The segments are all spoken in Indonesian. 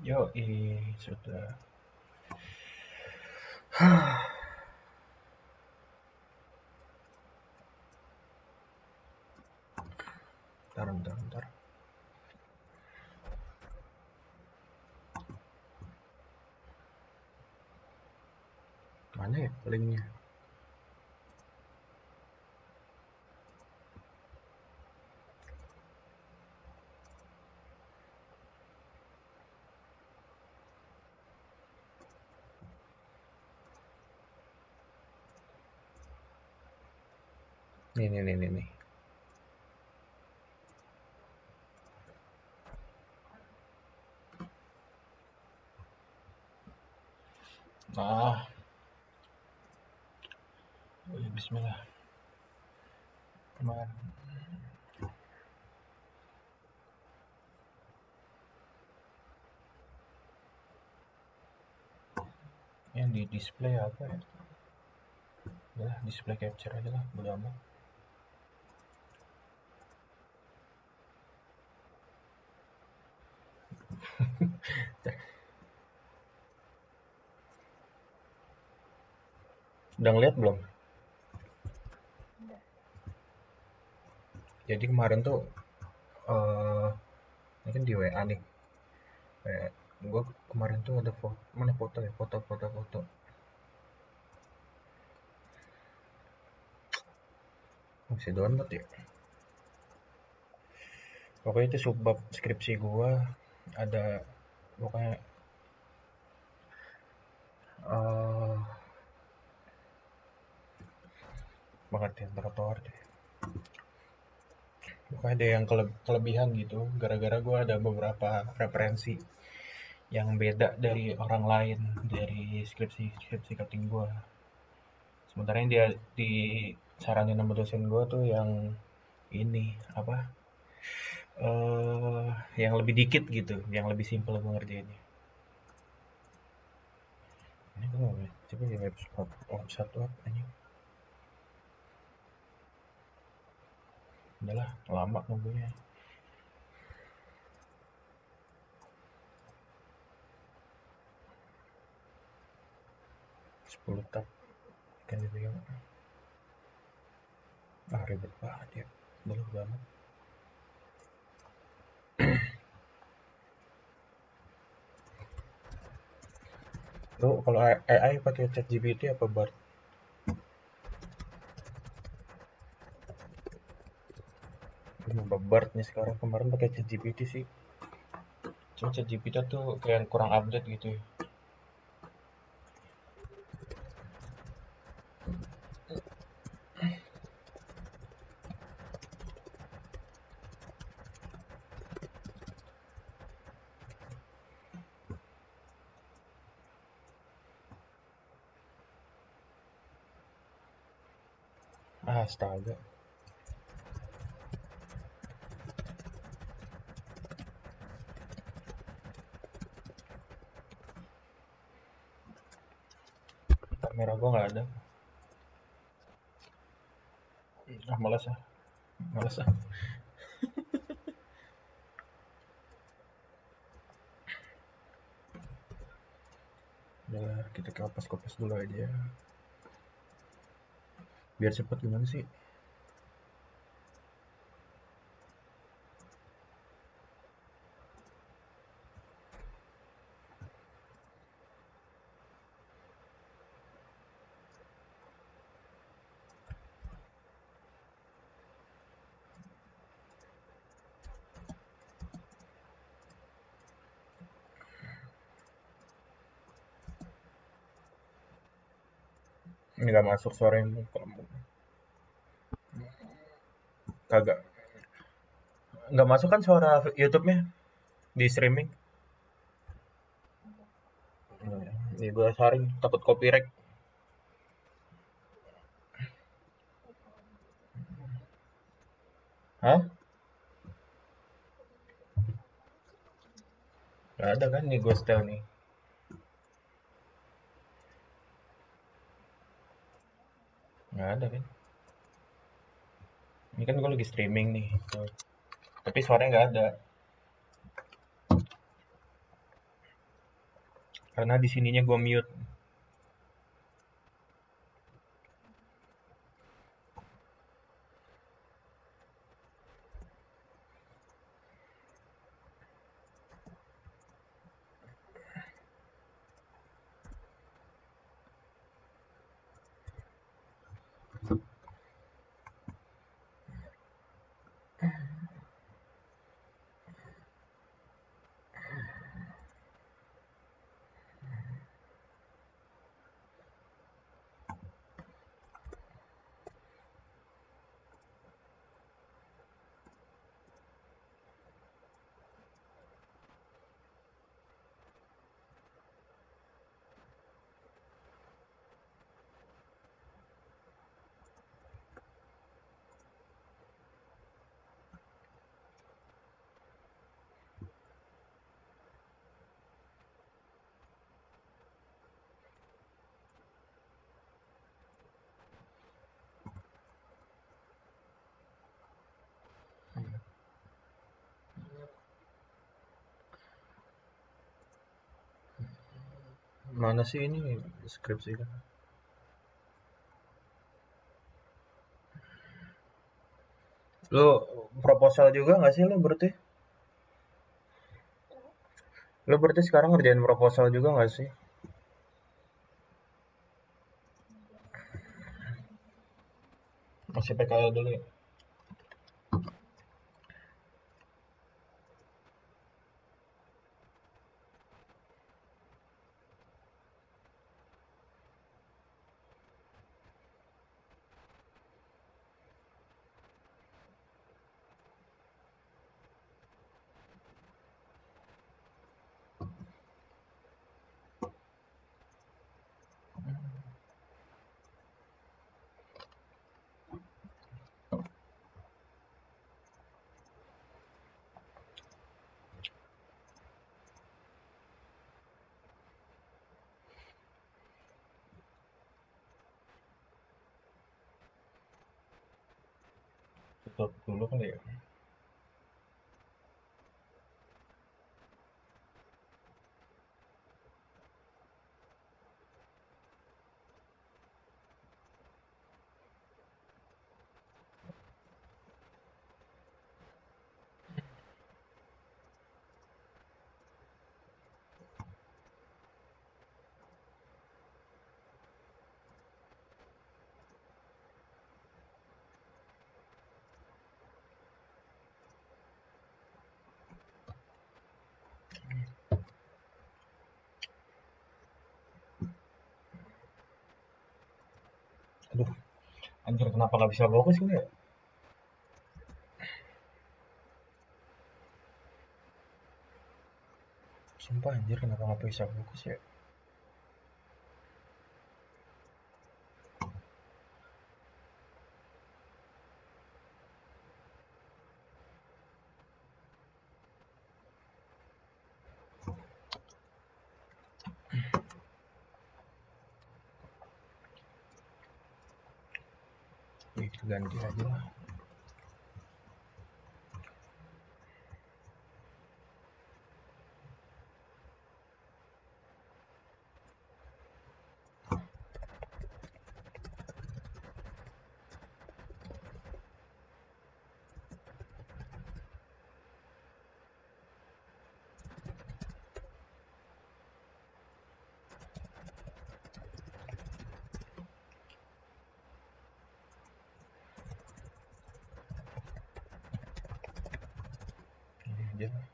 Yo, sudah. Bentar. Mana ya linknya? Nih. Ah, bismillah. Kemarin. Yang di display apa ya? Udah, display capture aja lah, bodo amat. Udah ngeliat belum? Jadi kemarin tuh ini kan di WA nih. Kayak gue kemarin tuh ada foto, mana foto ya? Foto. Masih download ya? Pokoknya itu subbab skripsi gua ada pokoknya eh pengertian trotoar deh. Pokoknya ada yang kelebihan gitu gara-gara gua ada beberapa referensi yang beda dari orang lain dari skripsi cutting gua. Sementara yang dia disaranin sama dosen gua tuh yang ini apa yang lebih dikit gitu, yang lebih simpel gua ngerjainnya. Ini gua mau coba ya website tuh apa ini. Udahlah, lama nunggunya. 10 tab kan gitu ya. Ribet banget ya, belum banget. Lu kalau AI pakai chat GPT apa Bard? Lu mau Bard nih sekarang, kemarin pakai chat GPT sih. Cuma chat GPT tuh kayak kurang update gitu ya. Astaga. Kamera gua nggak ada. Males ah. Males ah. Udah, kita kopas dulu aja. Biar cepet gimana sih? Ini nggak masuk suaranya. Kagak. Nggak masuk kan suara YouTube-nya di streaming? Ini gua saring takut copyright. Hah? Nggak ada kan nih gue setel nih. Nggak ada kan? Ini kan gue lagi streaming nih. Tapi suaranya nggak ada. Karena di sininya gue mute. Mana sih ini skripsi kan? Lo proposal juga nggak sih lo berarti? Lo berarti sekarang ngerjain proposal juga nggak sih? Masih PKL dulu ya? Tutup dulu kali ya? Aduh, anjir kenapa nggak bisa fokus gue ya? Sumpah anjir kenapa nggak bisa fokus ya? Itu ganti aja lah. Ini aja lah.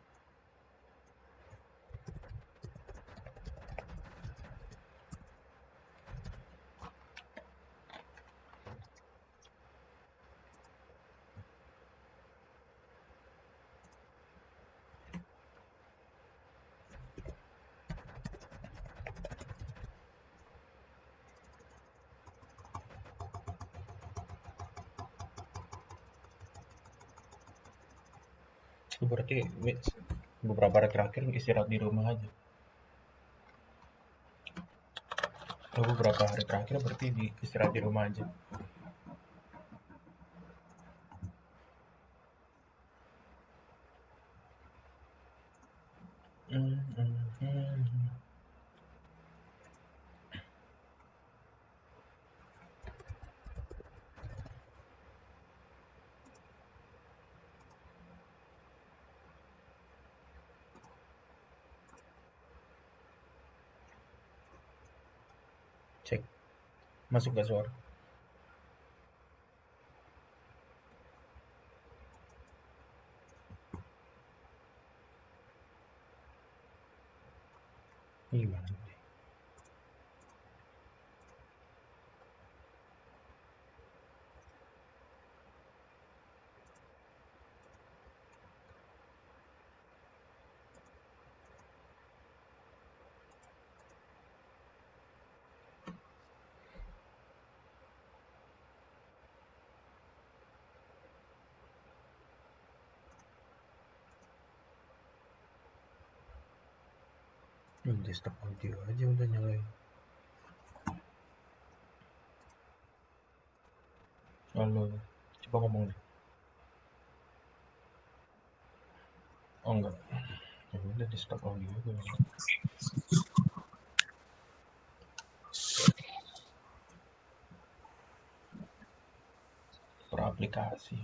Itu berarti beberapa hari terakhir istirahat di rumah aja. Lo beberapa hari terakhir berarti di istirahat di rumah aja. Hmm, hmm, hmm. Cek, masuk gak suara? Gimana deh? Desktop audio aja udah nyalain. Halo, coba ngomong deh. Oh enggak, ya udah desktop audio aja. Per aplikasi.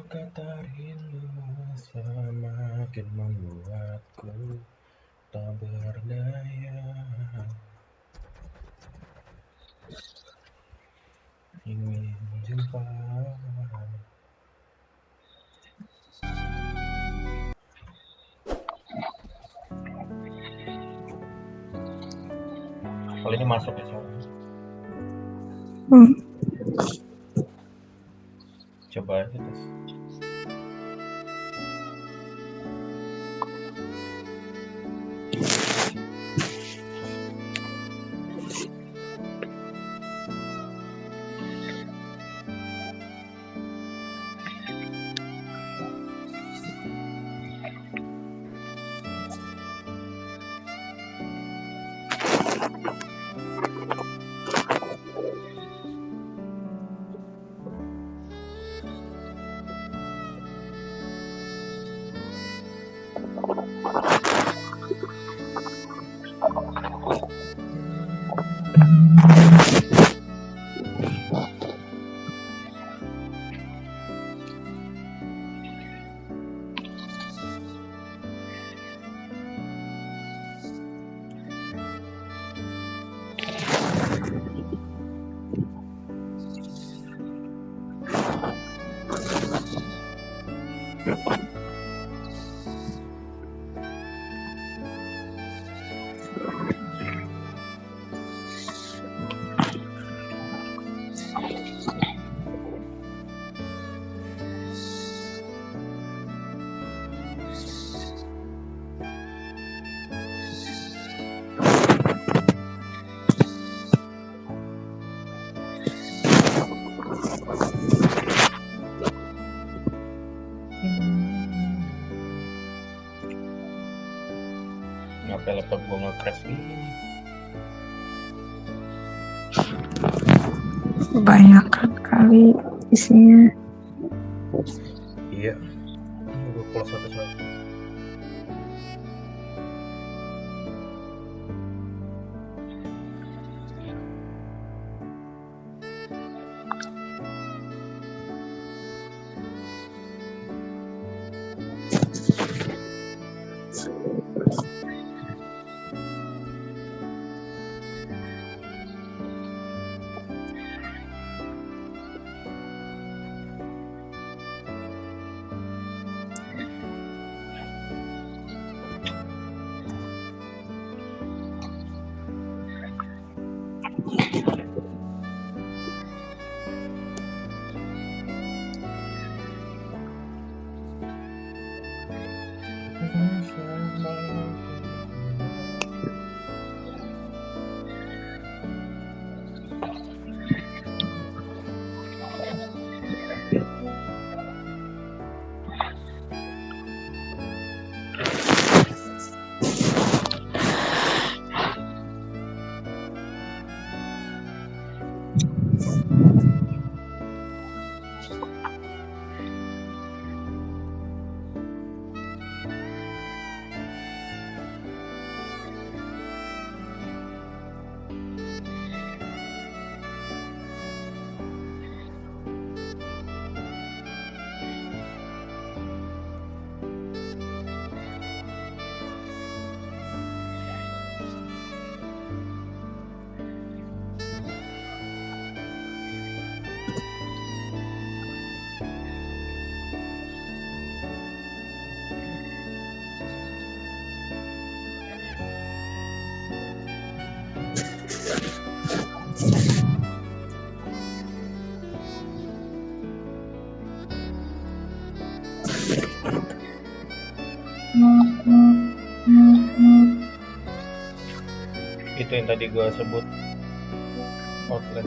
Kata rindu semakin membuatku tak berdaya, ingin jumpa. Kalau ini masuk ya soalnya. Coba aja tes. Ngapa laptop gua nge-crash gini? Kebanyakan kali isinya. Iya, gua close satu-satu. itu yang tadi gue sebut, outline.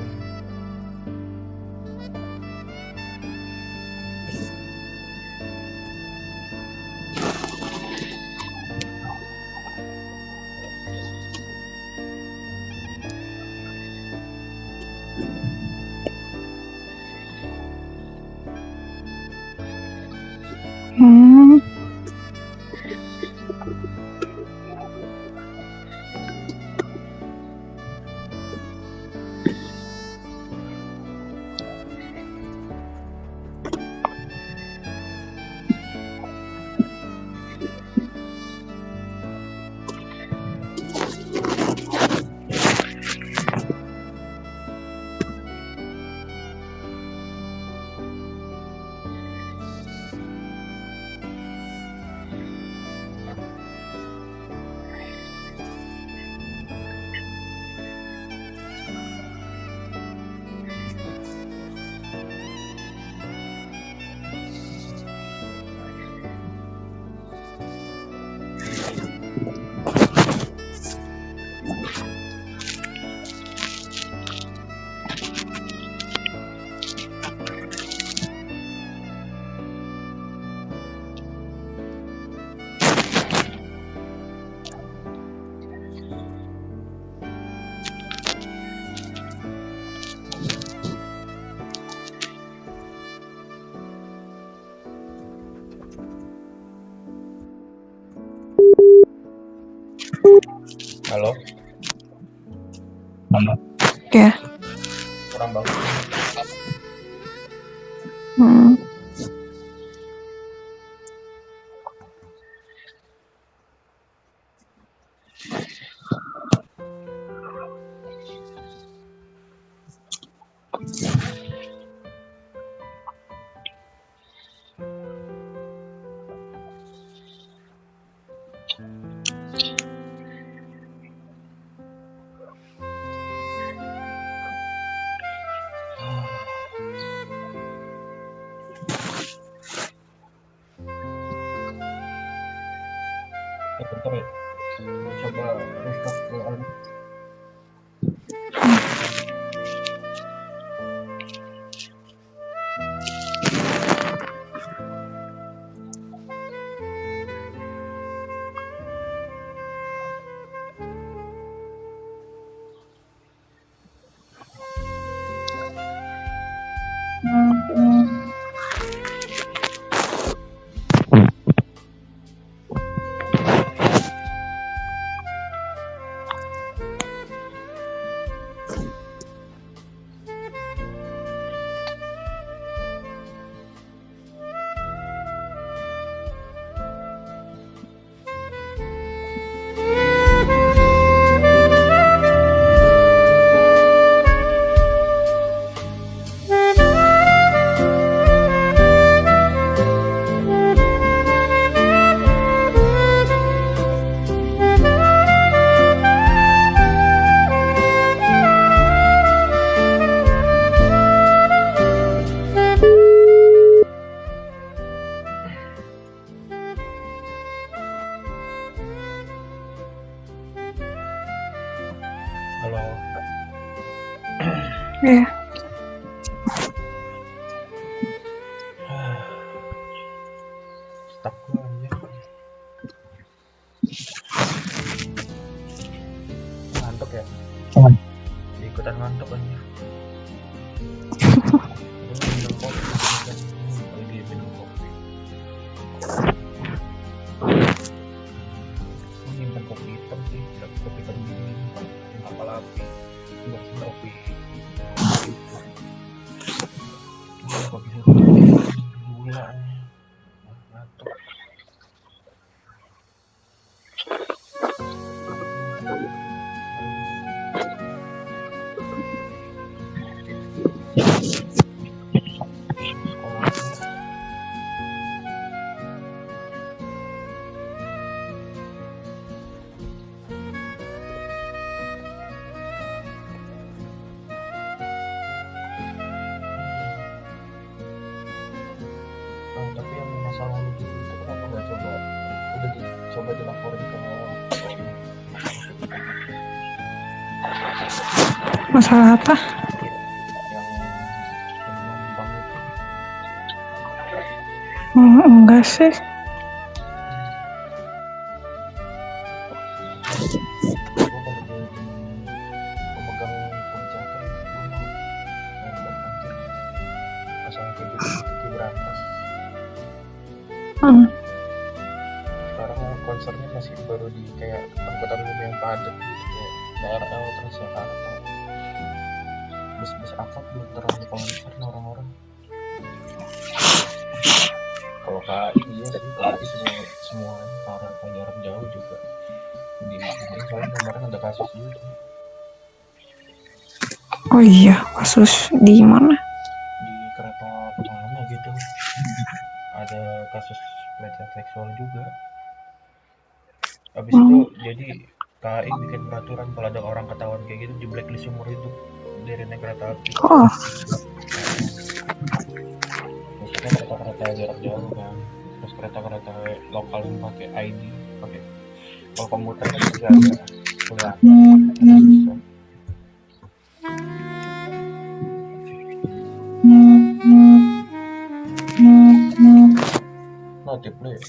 Halo? Ya. Kurang bagus. Bentar ya. Coba restart dulu. Halo. Ya. Stuck gue aja. Ngantuk ya? Ikutan ngantuk aja. Minum kopi. Lagi minum kopi. Nyimpen kopi hitam sih. Kopi hitam gini. Kapal api. Box kopi. Kopi susu. Gula. Ngantuk. Tapi yang masalah lu gitu itu kenapa nggak coba udah dicoba dilaporin ke Masalah apa? yang penumpang itu. Enggak sih. Gue kalau jadi pemegang kebijakan gue mau hebat anjir, masalah kayak gitu kayak berantas. Sekarang konsernya masih baru di kayak angkutan umum yang padat gitu, kayak KRL Transjakarta. Bus-bus akap belum terlalu konser orang-orang. Kalau KAI iya sih, KAI semuanya karena jarak jauh juga dibimbing, soalnya kemarin ada kasus juga Oh iya, kasus di mana? di kereta mana gitu, ada kasus pelecehan seksual juga. Habis itu jadi KAI bikin peraturan kalau ada orang ketahuan kayak gitu di blacklist seumur hidup dari naik kereta api. Oh, Maksudnya kereta-kereta jarak jauh kan, terus kereta-kereta lokal yang pakai ID, pakai kalau komuter kan masih agak kelihatan masih bisa. Notif lu ya.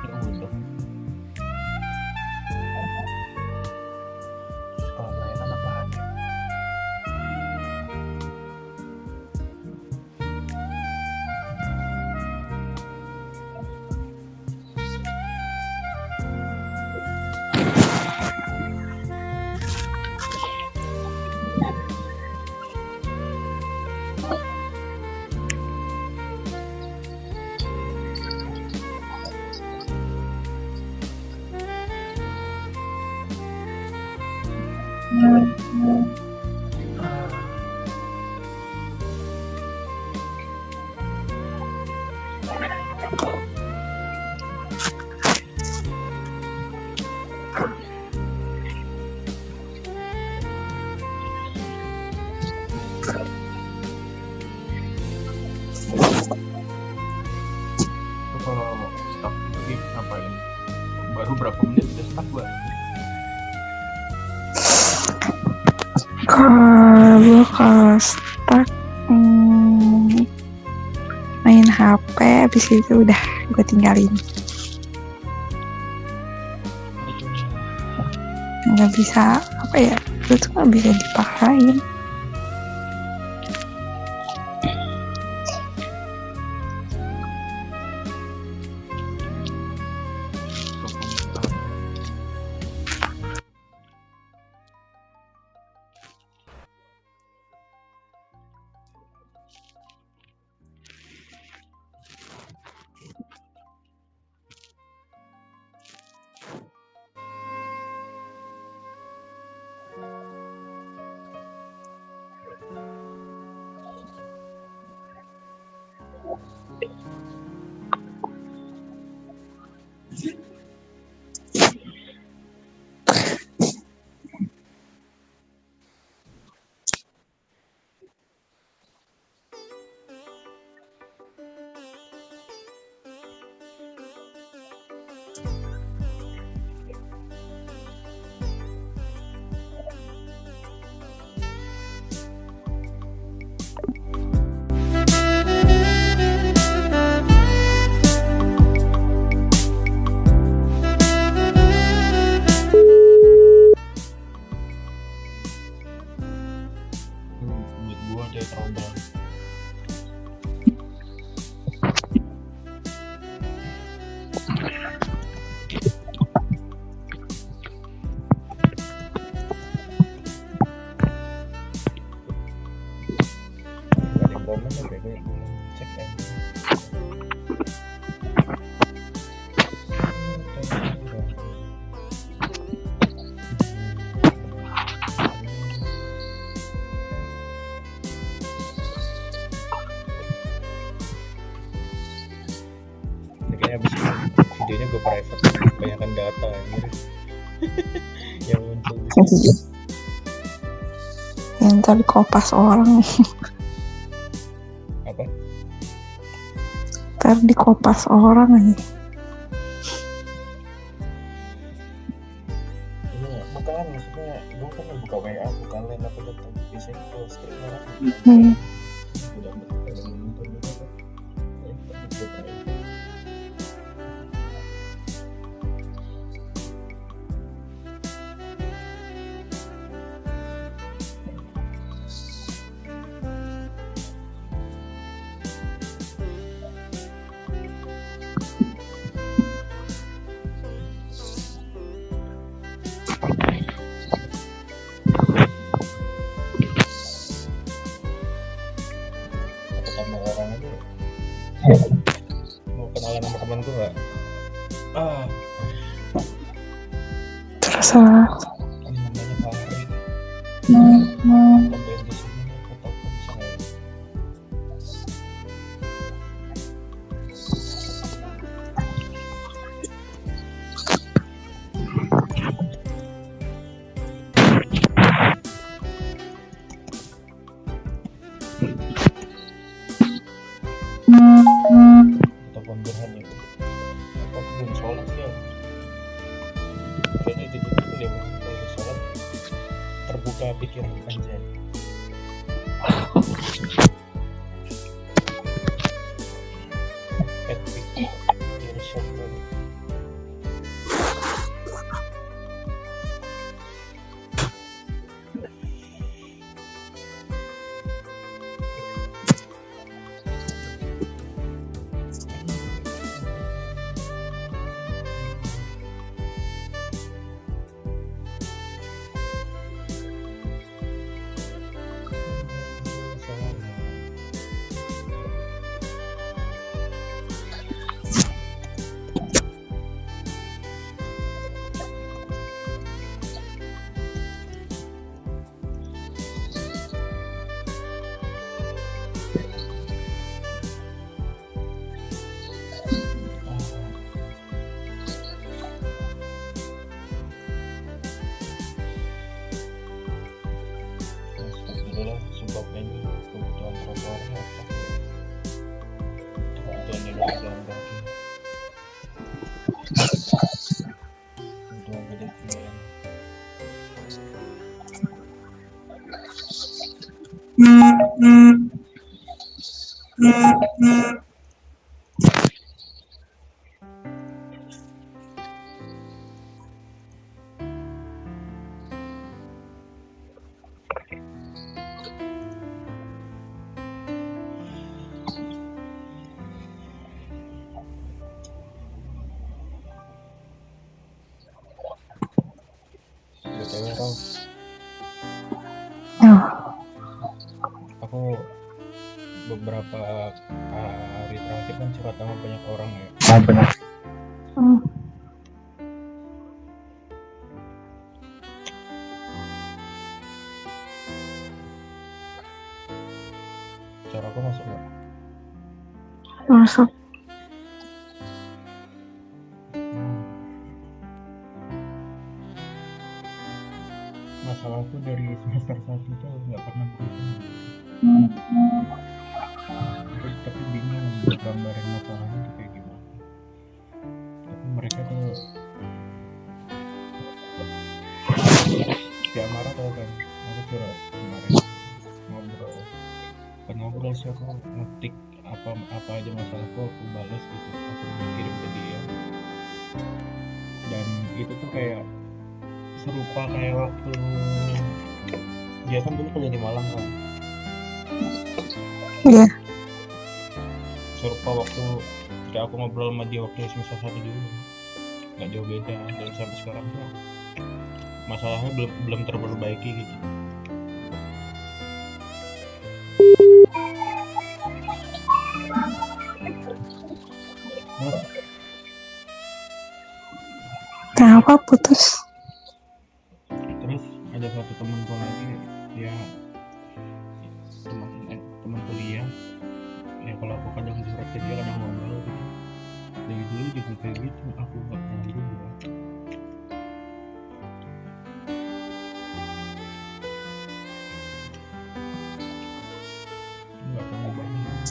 Ya udah, sekolah pelayanan apaan ya? Lu kalau stuck itu gitu ngapain? Baru berapa menit udah stuck banget. kalau stuck main HP, habis itu udah gue tinggalin. Nggak bisa apa ya, itu tuh nggak bisa dipaksain. videonya gue private, kebanyakan data anjir. Yang muncul yang ntar dikopas orang. apa? Ntar dikopas orang aja. Iya, bukan maksudnya gue kan buka WA, bukan lain apa tetap biasanya kalau stream orang udah nonton juga kan. Ya, tapi gue private. Sama orang aja mau kenalan sama teman gue nggak? Terserah. Ini namanya Fahri, tambahin di sini ataupun saya. Ataupun Burhan itu. Aku belum sholat ya. Kayaknya itu dulu deh, kalau sholat terbuka pikiran anjay. Epic Irsyad banget. Itulah sebabnya kebutuhan trotoarnya apa? Kebutuhan jalan kaki, kebutuhan pedestrian. BTW Ram, aku beberapa hari terakhir kan curhat sama banyak orang ya. Benar. Cara aku masuk nggak? Masuk. Masalahku dari semester 1 tuh nggak pernah berubah. Tapi bingung buat gambarin masalahnya tuh kayak gimana. Tapi mereka tuh gak marah tau kan. Aku curhat kemarin ngobrol. Kan ngobrol sih aku ngetik apa aja masalahku, aku balas gitu, aku kirim ke dia. Dan itu tuh kayak serupa kayak waktu dia kan dulu kuliah di Malang kan. Iya. Serupa waktu ketika aku ngobrol sama dia waktu semester 1 dulu, nggak jauh beda. Dan sampai sekarang tuh masalahnya belum terperbaiki gitu. Kenapa putus? Terus ada satu temanku lagi, dia teman kuliah ya, kalau aku kadang curhat ke dia, kadang ngobrol gitu. Dari dulu juga kayak gitu, aku nggak pernah juga. Nggak pernah banget.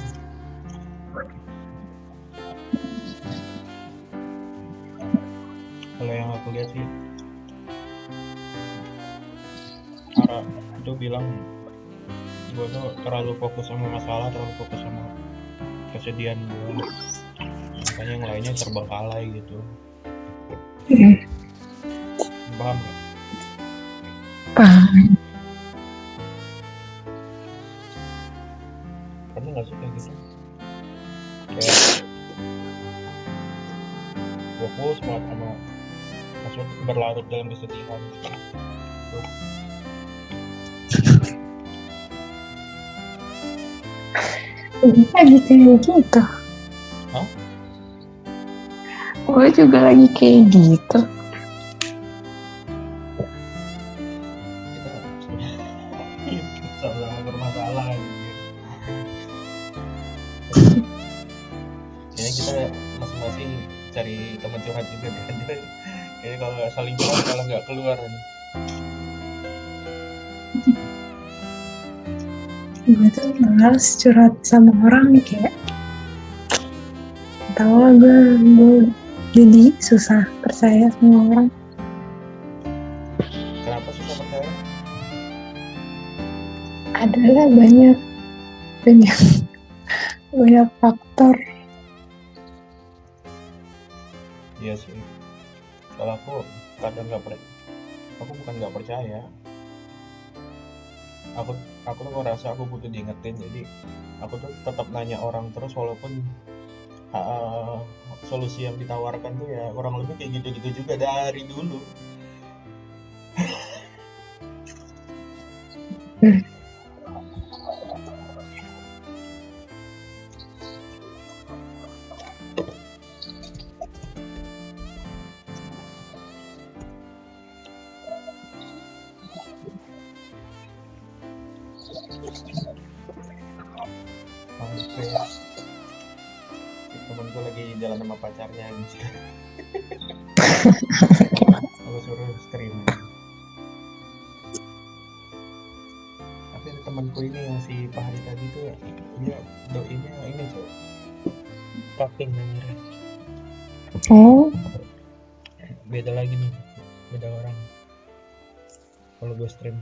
Kalau yang aku lihat sih, Ara itu bilang gue tuh terlalu fokus sama masalah, terlalu fokus sama kesedihan gue, makanya yang lainnya terbengkalai gitu. Paham nggak? Paham. Pernah nggak sih kayak gitu? Kayak fokus banget sama, maksud berlarut dalam kesedihan gitu. Tuh. Lagi kayak gitu. Hah? Gue juga lagi kayak gitu. Kita sama-sama bermasalah gitu. Kayaknya kita masing-masing cari teman curhat juga deh. Kayaknya kalau nggak saling curhat malah nggak keluar nih. Gue tuh males curhat sama orang nih, kayak tau lah gue jadi susah percaya sama orang. Kenapa susah percaya? Adalah banyak faktor. Iya sih. Kalau aku kadang nggak aku bukan nggak percaya. Aku tuh ngerasa aku butuh diingetin, jadi aku tuh tetap nanya orang terus walaupun solusi yang ditawarkan tuh ya kurang lebih kayak gitu-gitu juga dari dulu. Sampai temenku lagi jalan sama pacarnya gitu. Aku suruh stream. Tapi ada temanku ini yang si Fahri tadi tuh, dia doinya ini tuh cutting namanya. Oh, Beda lagi nih, beda orang. Kalau gue stream.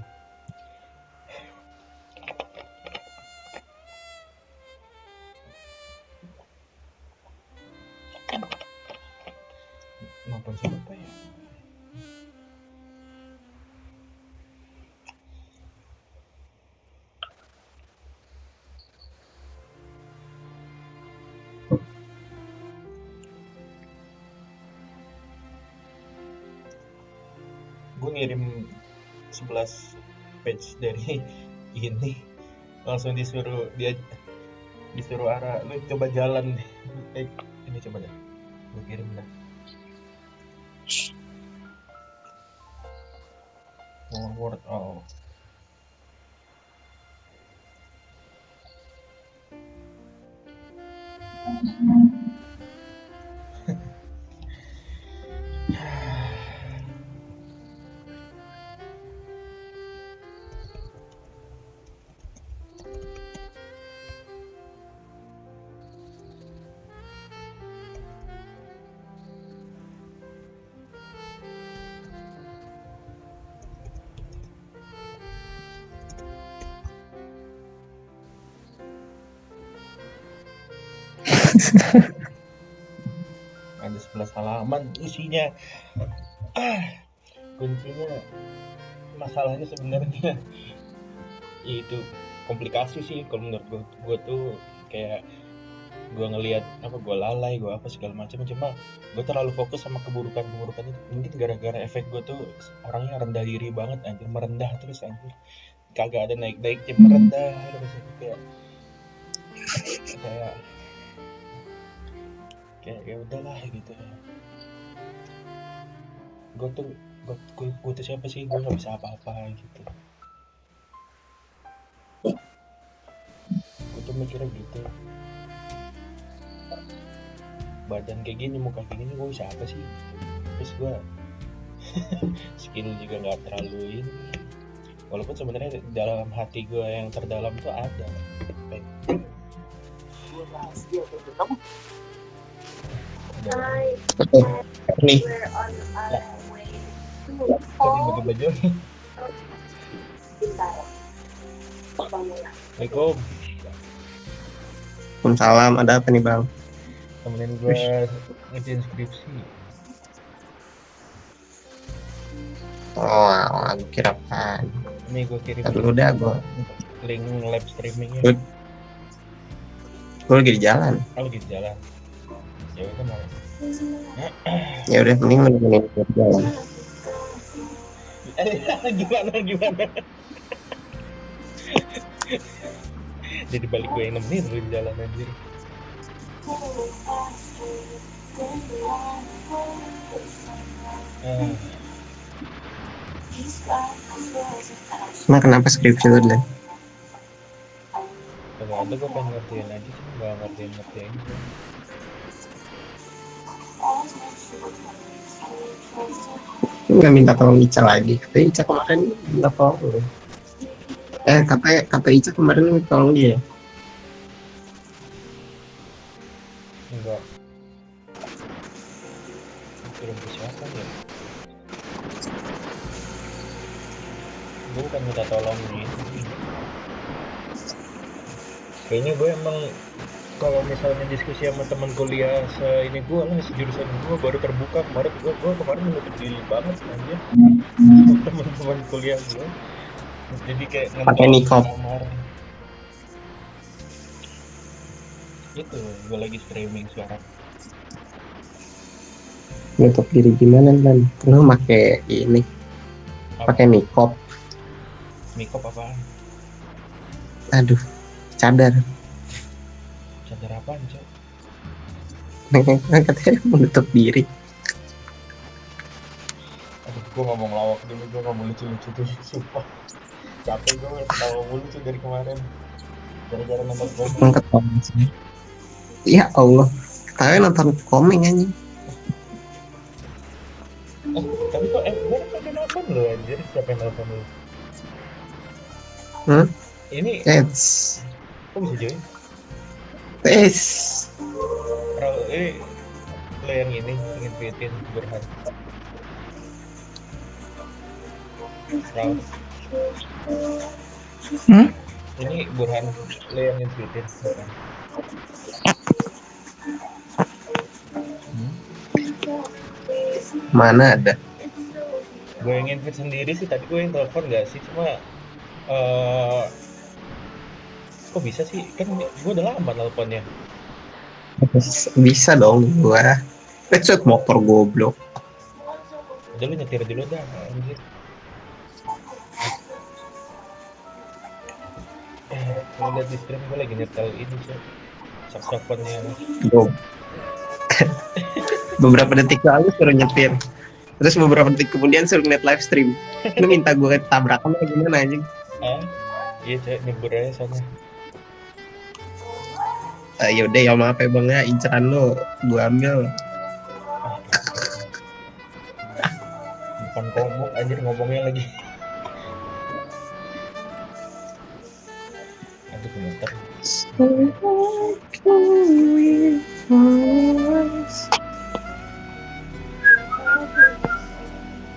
Nonton siapa ya? Gue ngirim 11 page dari ini, langsung disuruh Ara, lu coba jalan deh. Ini coba deh, gue kirim dah. Forward all. Ada 11 halaman isinya. Kuncinya masalahnya sebenarnya itu komplikasi sih kalau menurut gue tuh kayak gue ngelihat apa, gue lalai, gue apa segala macam, cuma gue terlalu fokus sama keburukan itu. Mungkin gara-gara efek gue tuh orangnya rendah diri banget, anjir, merendah terus, anjir, kagak ada naik-naiknya, merendah terus. Kayak ya udahlah gitu. Gue tuh siapa sih, gue nggak bisa apa-apa gitu. Gue tuh mikirnya gitu. badan kayak gini, muka kayak gini, gue bisa apa sih? Terus gue skill juga nggak terlalu ini, walaupun sebenarnya dalam hati gue yang terdalam tuh ada Nih, tadi pakai baju. Assalamualaikum, Waalaikumsalam, ada apa nih bang? temenin gue ngerjain skripsi. Oh, aku kira apa? Ini gue kirim Dulu udah gue link live streamingnya. gue lagi di jalan. Oh, lagi di jalan. Ya udah mau. Ya udah, mending nemenin gue di jalan. Gimana? Jadi balik gue yang nemenin lu di jalan anjir. Nah, kenapa skripsi lu dan? Kalau ada gue pengen ngerjain aja sih, nggak ngerjain. Nggak minta tolong Ica lagi. Kata Ica kemarin minta tolong. Kata Ica kemarin minta tolong dia. Enggak. Kirim ke siapa ya? Gue bukan minta tolong gitu. Kayaknya gue emang kalau misalnya diskusi sama teman kuliah ini gue lah, sejurusan gue baru terbuka kemarin. Gue kemarin menutup diri banget aja teman-teman kuliah gue. Jadi kayak Pakai nikop. kamar. Itu gue lagi streaming sekarang. Nutup diri gimana dan? Lu pakai ini, pakai nikop. Nikop apaan? Aduh, cadar. Cadar apaan, Cok? Katanya menutup diri. Aduh, gue ngomong lawak dulu, gue ngomong lucu-lucu dulu, sumpah. Capek gue ketawa mulu tuh dari kemarin. Gara-gara nonton komik. Ketawa sih. Ya Allah, kalian nonton komik anjing. Tapi kok gue kagak nonton lo anjir, siapa yang nonton lo? Ini kok bisa join? Ini lo yang ini ingin tweetin Burhan. Raul. Ini Burhan lo yang ingin tweetin bukan? Mana ada? Gue yang invite sendiri sih, tadi gue yang telepon gak sih, cuma kok bisa sih, kan gue udah lama teleponnya. Bisa dong gua. Pecut motor goblok. Udah lu nyetir dulu dah anjir. Gue liat di stream gue lagi nyetel ini sih, saksofonnya. Beberapa detik lalu suruh nyetir, terus beberapa detik kemudian suruh ngeliat live stream. Lu minta gue tabrakan lagi gimana anjing? Iya cek, nyebur aja soalnya. Yaudah ya maaf ya bang ya, inceran lo gue ambil. Bukan komuk anjir ngomongnya lagi. Aduh gemeter.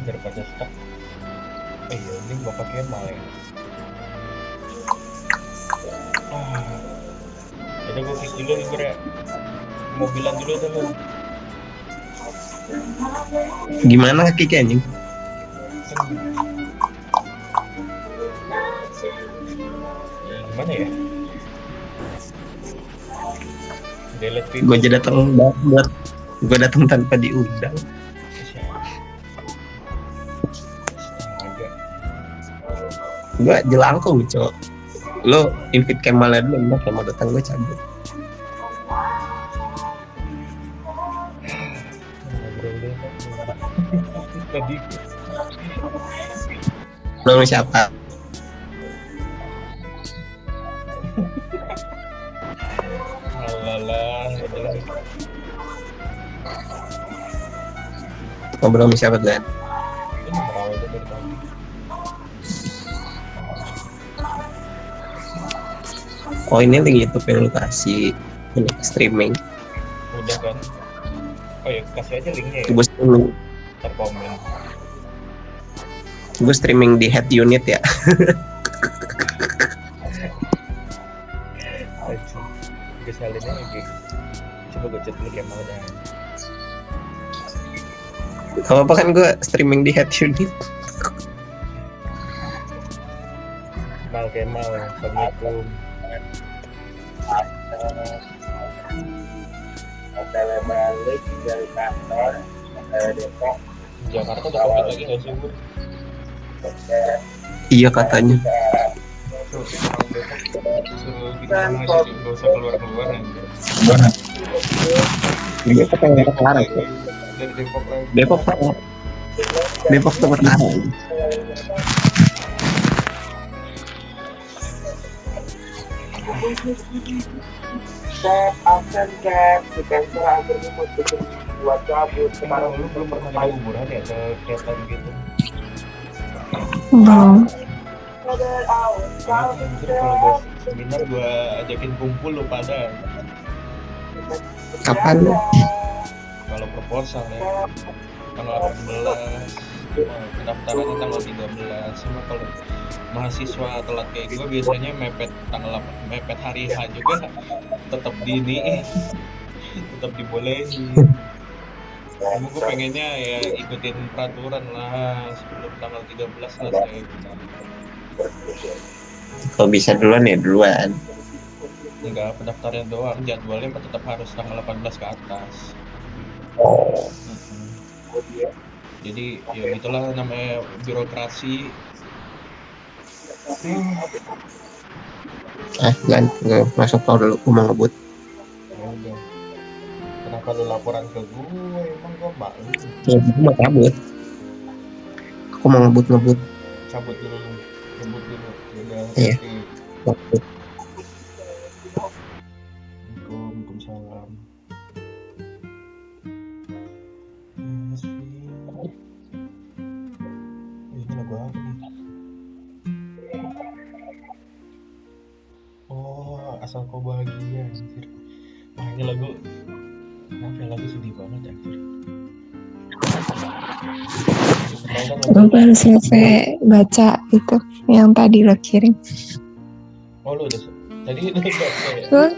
Daripada stuck. Iya, ini bapak Kemal ya. Udah gue kick dulu nih ya. Mobilan dulu dah lo. Gimana kick anjing? Gimana ya? Delete pintu. Gue aja datang buat gue datang tanpa diundang. Gue jelangkung cok. Lo invite Kemal dulu, enggak Kemal datang gue cabut. Tadi lo siapa? Alah, Ngobrol sama siapa kan? Ini nomor awal tuh dari tadi. Oh ini link YouTube yang lu kasih ini streaming. Udah kan? Oh ya kasih aja linknya ya. Ntar komen. Gue streaming di head unit ya. Aji. Gue salinnya lagi. Coba gue chat dulu kayak mau dah. Gak apa kan gue streaming di head unit. Mal Kemal, Assalamualaikum. Hotel balik dari kantor Depok. Jakarta udah COVID lagi nggak sih, Bur? Iya katanya. Tuh, orang Depok suruh gimana aja sih, nggak usah keluar-keluar aja. Dia ketemu sekarang. Dari Depok lagi. Depok tuh pertama. Cap, absen cap, di cancel akhirnya mau bikin buat cabut Kemarin kemarin lu belum pernah nyoba liburan ya ke Ketan gitu? Belum. Anjir, kalau gue seminar gue ajakin kumpul lu pada. Kapan lu? Kalau proposal ya tanggal 18, pendaftarannya tanggal 13. Cuma kalau mahasiswa telat kayak gue biasanya mepet tanggal 8, mepet hari H juga tetap tetap dibolehin. Cuma gue pengennya ya ikutin peraturan lah sebelum tanggal 13 selesai. Kalau bisa duluan ya duluan. Enggak, pendaftaran doang, jadwalnya tetap harus tanggal 18 ke atas. Oh. Jadi ya itulah namanya birokrasi. Lan, gue masuk tau dulu, gue mau ngebut. Ya udah. Kenapa lu laporan ke gue? Emang gue malu. Ya, gue mau cabut. Aku mau ngebut. Cabut dulu lu. Cabut dulu. Udah. Iya. Oke. Waalaikumsalam. Masih. Ini lagu apa nih? Oh, asal kau bahagia anjir. Wah, ini lagu kenapa ya, lagu sedih banget anjir. Gue baru selesai baca itu yang tadi lo kirim. Oh, lu udah tadi udah baca ya?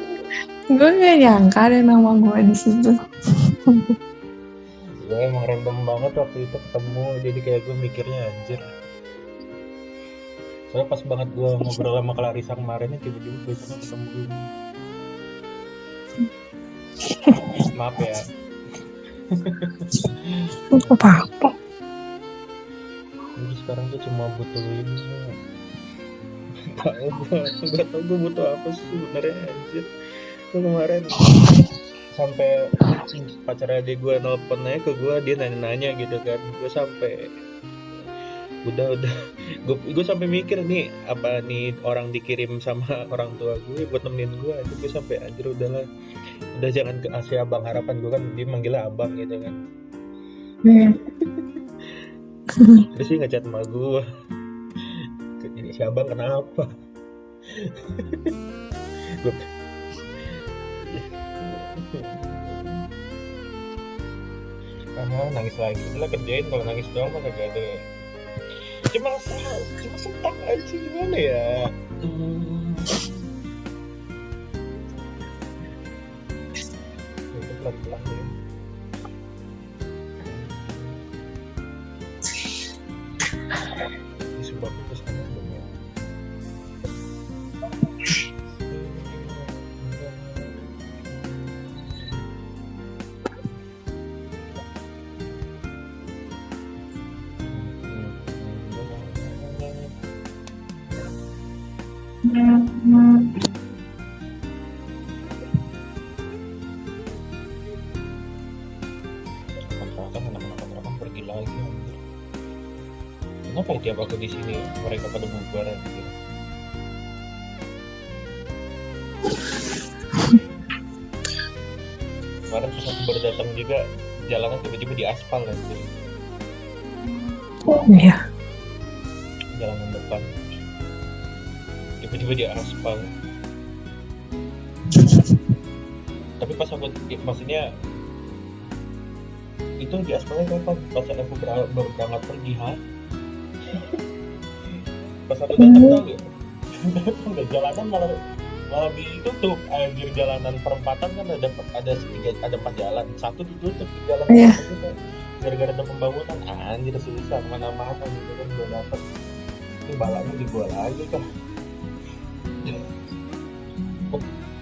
Gue gak nyangka ada nama gue di situ. Gue emang random banget waktu itu ketemu, jadi kayak gue mikirnya anjir. Soalnya pas banget gue ngobrol sama Clarissa kemarin, tiba-tiba besoknya ketemu ini. Maaf ya. Apa-apa. Jadi sekarang tuh cuma butuh ini. Gak tau gue butuh apa sih sebenarnya anjir. Gue kemarin sampai pacar adik gue nelpon aja ke gue, dia nanya-nanya gitu kan. Gue sampai udah gue sampai mikir nih apa nih orang dikirim sama orang tua gue buat nemenin gue aja. Gue sampai anjir udah jangan ke Asia Abang, harapan gue kan dia manggilnya abang gitu kan. Terus dia ngechat sama gue, ini si abang kenapa? Gue nangis lagi lah, kerjain kalau nangis doang mah kagak ada. Cuma sentak aja, gimana ya? Itu pelan-pelan deh. Disebabkan kesana banyak. Kontrakan anak-anak kontrakan pergi lagi anjir. Kenapa ya tiap aku di sini mereka pada bubaran gitu? Kemarin pas aku baru datang juga jalanan tiba-tiba di aspal anjir. Oh iya. jalanan depan tiba-tiba di aspal. Tapi pas aku maksudnya itu di aspalnya kapan? Pas aku baru berangkat pergi, pas aku datang tau gak? Udah jalanan malah ditutup. Anjir, jalanan perempatan kan ada 4 jalan, satu ditutup di jalan itu gara-gara ada pembangunan. Anjir, susah mana-mana gitu kan gue dapet. Ini balanya di gua lagi kan.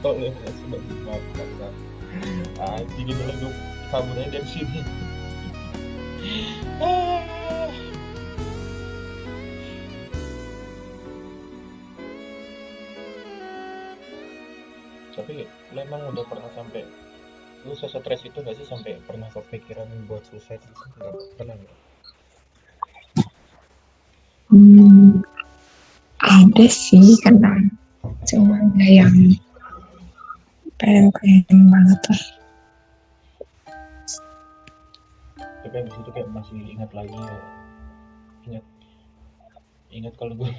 Oh ya, sudah maksa. Anjir, gitu lah gue kaburnya dari sini. Tapi lu emang udah pernah sampai lu stres itu gak sih sampai pernah kepikiran buat suicide gitu? Gak pernah gak? Ada sih kadang, cuma nggak yang pengen banget lah. Tapi abis itu kayak masih ingat lagi ya. Ingat kalau gue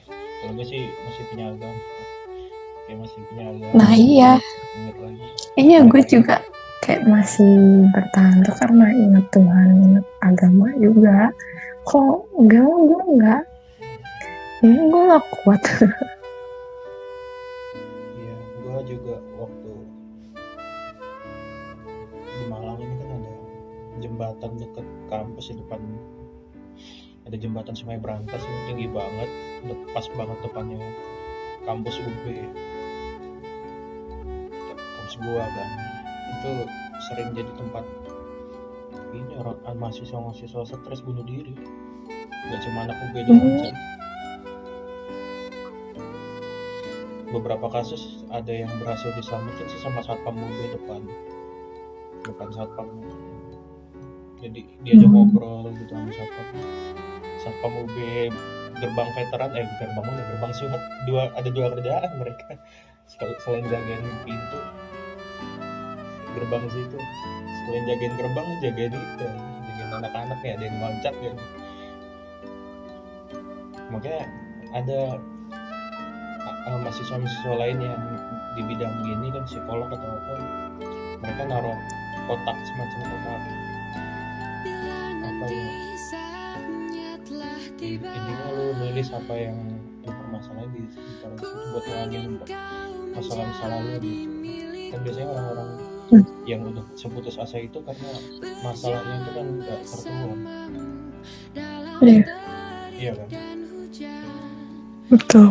sih masih punya agama. Kayak masih punya agama. Nah iya. Ingat lagi. Iya, gue juga kayak masih bertahan tuh karena ingat Tuhan, ingat agama juga. Kok enggak, gue enggak. Ini gue gak kuat. Iya, gue juga waktu di Malang ini kan ada jembatan deket kampus di depan. Ada jembatan Sungai Berantas yang tinggi banget, pas banget depannya kampus UB. Kampus gua kan. Itu sering jadi tempat ini orang mahasiswa stres bunuh diri. Gak cuma anak UB doang sih. Beberapa kasus ada yang berhasil diselamatin sih sama satpam UB depan satpam. Jadi dia aja ngobrol gitu sama satpam UB gerbang veteran, gerbang suhat. Ada dua kerjaan mereka selain jagain pintu gerbang situ. Selain jagain gerbang, jagain anak-anak ya, ada yang loncat kan. Makanya ada mahasiswa lain yang di bidang gini kan, psikolog atau apa, mereka naruh kotak, semacam kotak apa ya, intinya lu nulis apa yang lu permasalahin di taruh situ buat ngilangin masalah lu gitu. Kan biasanya orang-orang yang udah seputus asa itu karena masalahnya itu kan gak tertuang. Iya kan? Betul.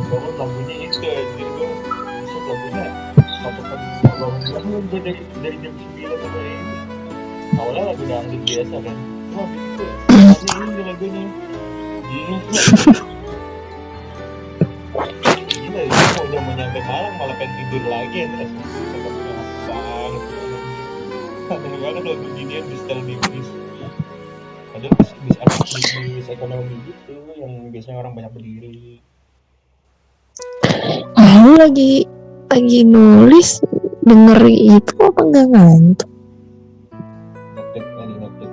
Bangun lagunya itu anjir, gue besok lagunya dari jam 9 sampai ini. Awalnya lagu dangdut biasa kan, wah gitu ini lagunya gila ya, udah mau nyampe Malang malah pengen tidur lagi ya. Terus aneh banget lagu ginian di setel di bis. Padahal aktivis ekonomi gitu yang biasanya orang banyak berdiri. Lu lagi nulis denger itu apa enggak ngantuk? Ngetik lagi ngetik.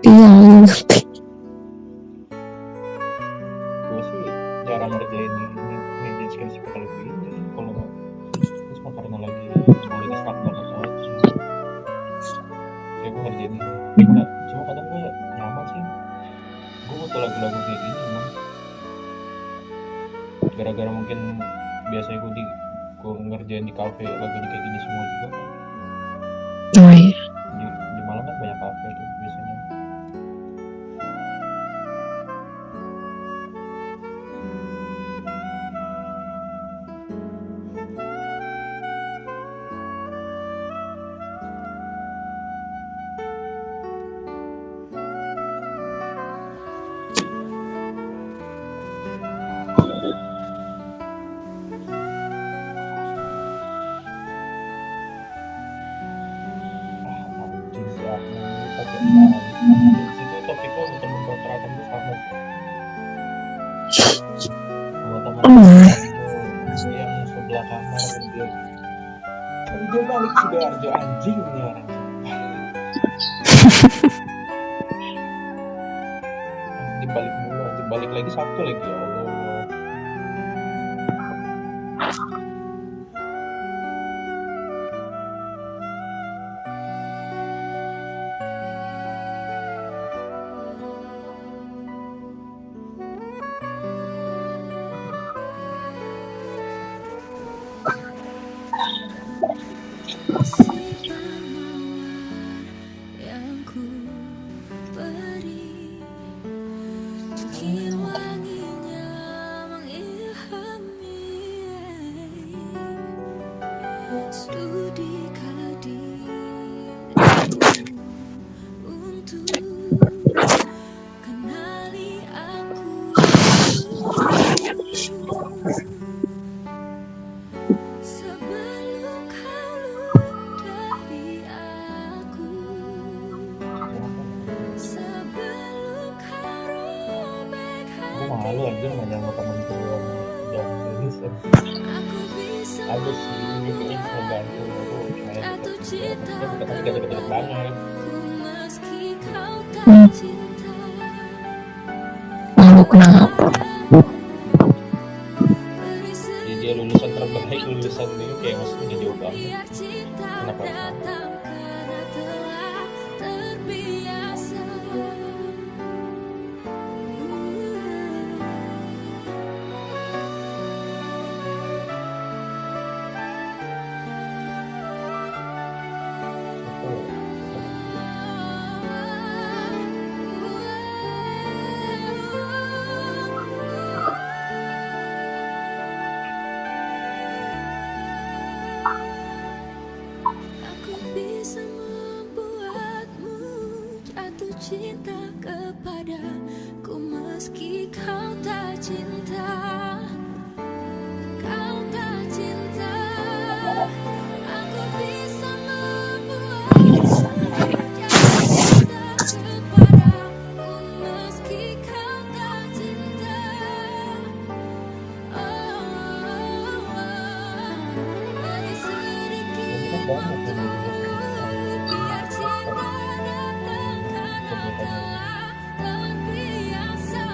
Iya, ngerti. Gue sih jarang ngerjain skripsi kalau begini. Kalau terus mah karena lagi stuck banget aja. Kayak gue ngerjain ini. Cuma kadang gue nyaman sih. Gue butuh lagu-lagu kayak gini emang. Gara-gara mungkin biasanya gue ngerjain di kafe lagunya kayak gini semua juga. Oh iya. Di Malang kan banyak kafe tuh biasanya. Situ topiknya sama temen kontrakan gue sama sama teman yang sebelah kamar dia balik Sidoarjo anjingnya orang dibalik mulu anjing balik lagi Sabtu lagi ya Allah. Malu aja nanya sama temen gue yang lulusan ada sih gitu yang ngebantu aku kayak tapi gak deket-deket banget. Malu kenapa? Jadi dia lulusan terbaik lulusan ini kayak maksudnya dia jauh banget. Kenapa sama? Cinta kepadaku meski kau tak cinta, kau tak cinta. Aku bisa membuatmu jatuh cinta kepadaku meski kau tak cinta. Beri sedikit waktu biar cinta datang karena telah terbiasa.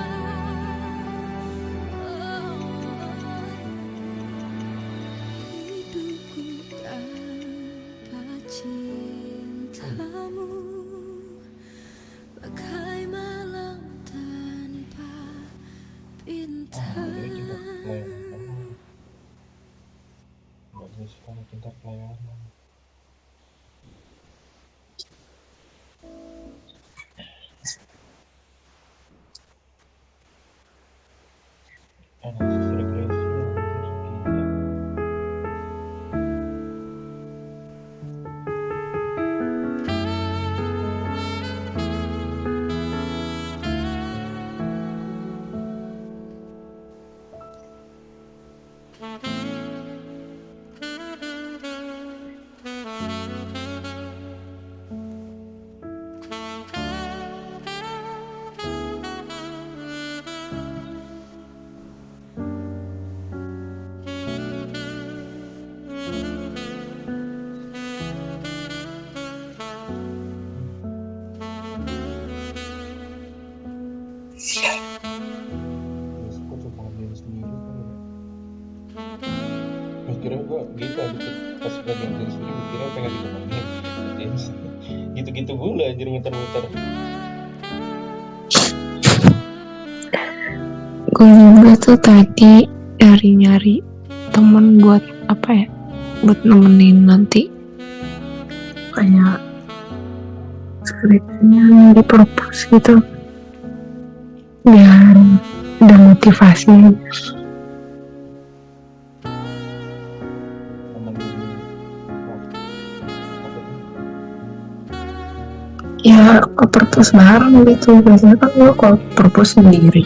Besok gue cuma ngerjain sendiri kan ya. Kira gue gitu pas lagi ngerjain sendiri gue kira pengen ditemenin ngerjain gitu-gitu gue anjir muter-muter. Gue juga tuh tadi nyari-nyari temen buat apa ya, buat nemenin nanti kayak skripsinya di propose gitu, biar ada motivasi. Temen apa tuh? Ya ke propose bareng gitu, biasanya kan gue kalau propose sendiri.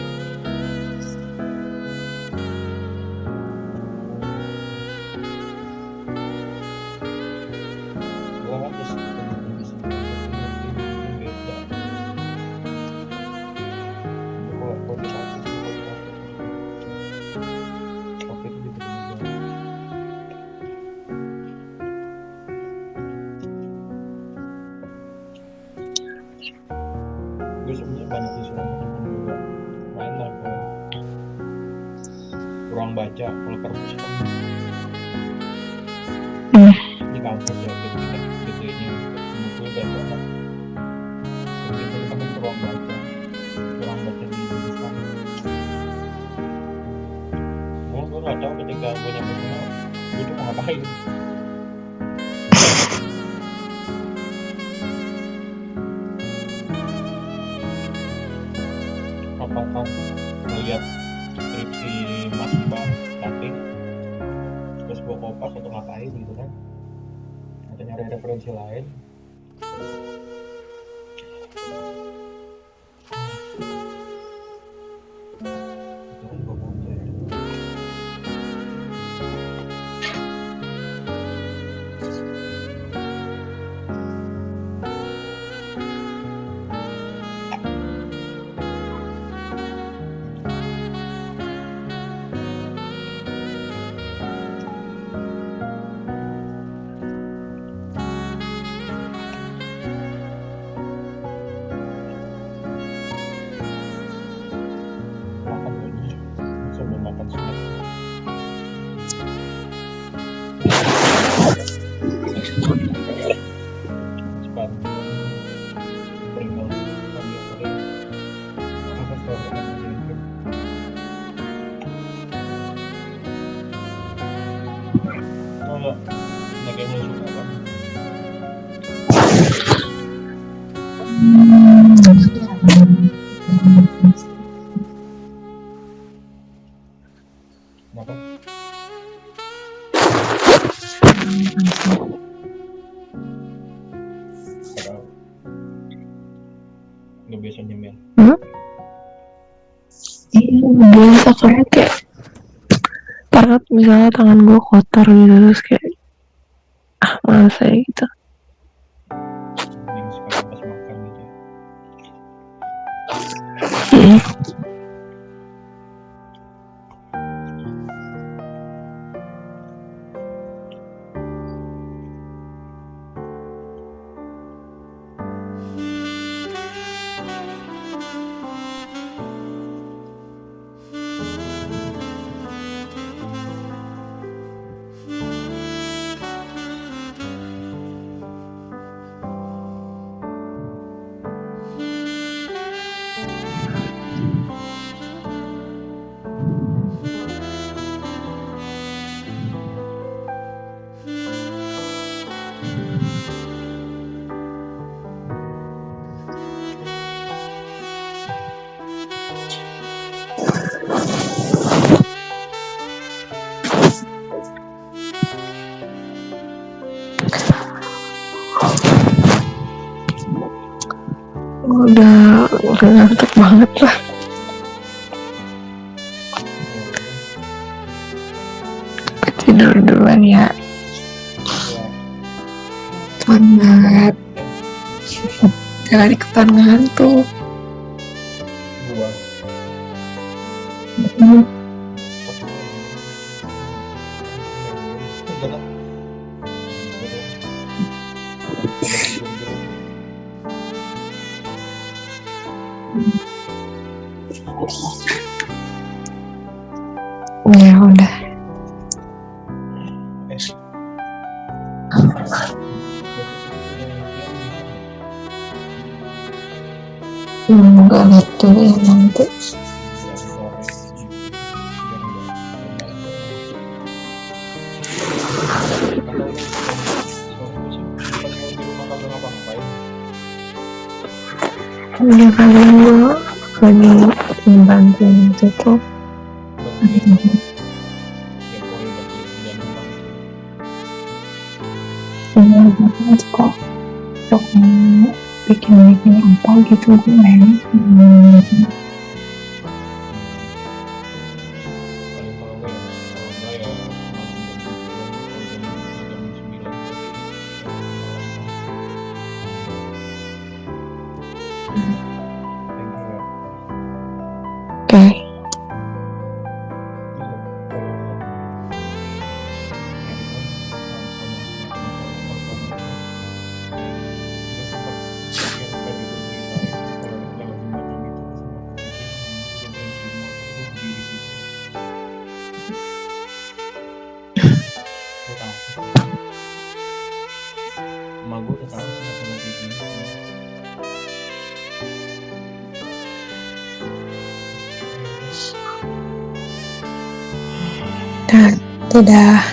Gue kan terus temen-temen di sini ngerti beda. Gue dikasih waktu itu juga temen gue. Gue sebenarnya banyak disuruh sama temen juga main lah ke ruang baca kalau perpus kan di kampus ya gedenya buku dan banyak biasanya kami ke ruang baca di jurusan. Gue nggak tahu ketika gue nyampe sana gue tuh mau ngapain. Apakah melihat skripsi masih cutting terus gue kopas atau ngapain gitu kan, atau nyari referensi lain. Itu kan gue baca ya. Makan gue nih sambil makan snack. Cepat Pringles apa Saweria gitu. Kalau Ngegame lo suka apa? Kenapa? Padahal nggak biasa nyemil. Biasa soalnya kayak taruh misalnya tangan gue kotor gitu terus kayak males aja gitu. Mending sekali pas makan gitu ya. Udah ngantuk banget lah. Tidur duluan ya. Semangat. Jangan ikutan ngantuk. Gua udahlah. Ya udah. Enggak gitu ya nanti. Ya kadang gue lagi membantuin itu tuh. Iya banget kok. Kok bikin apa gitu gue enak. Oke. Emak gue udah tahu sih masalah kayak gini. Dadah.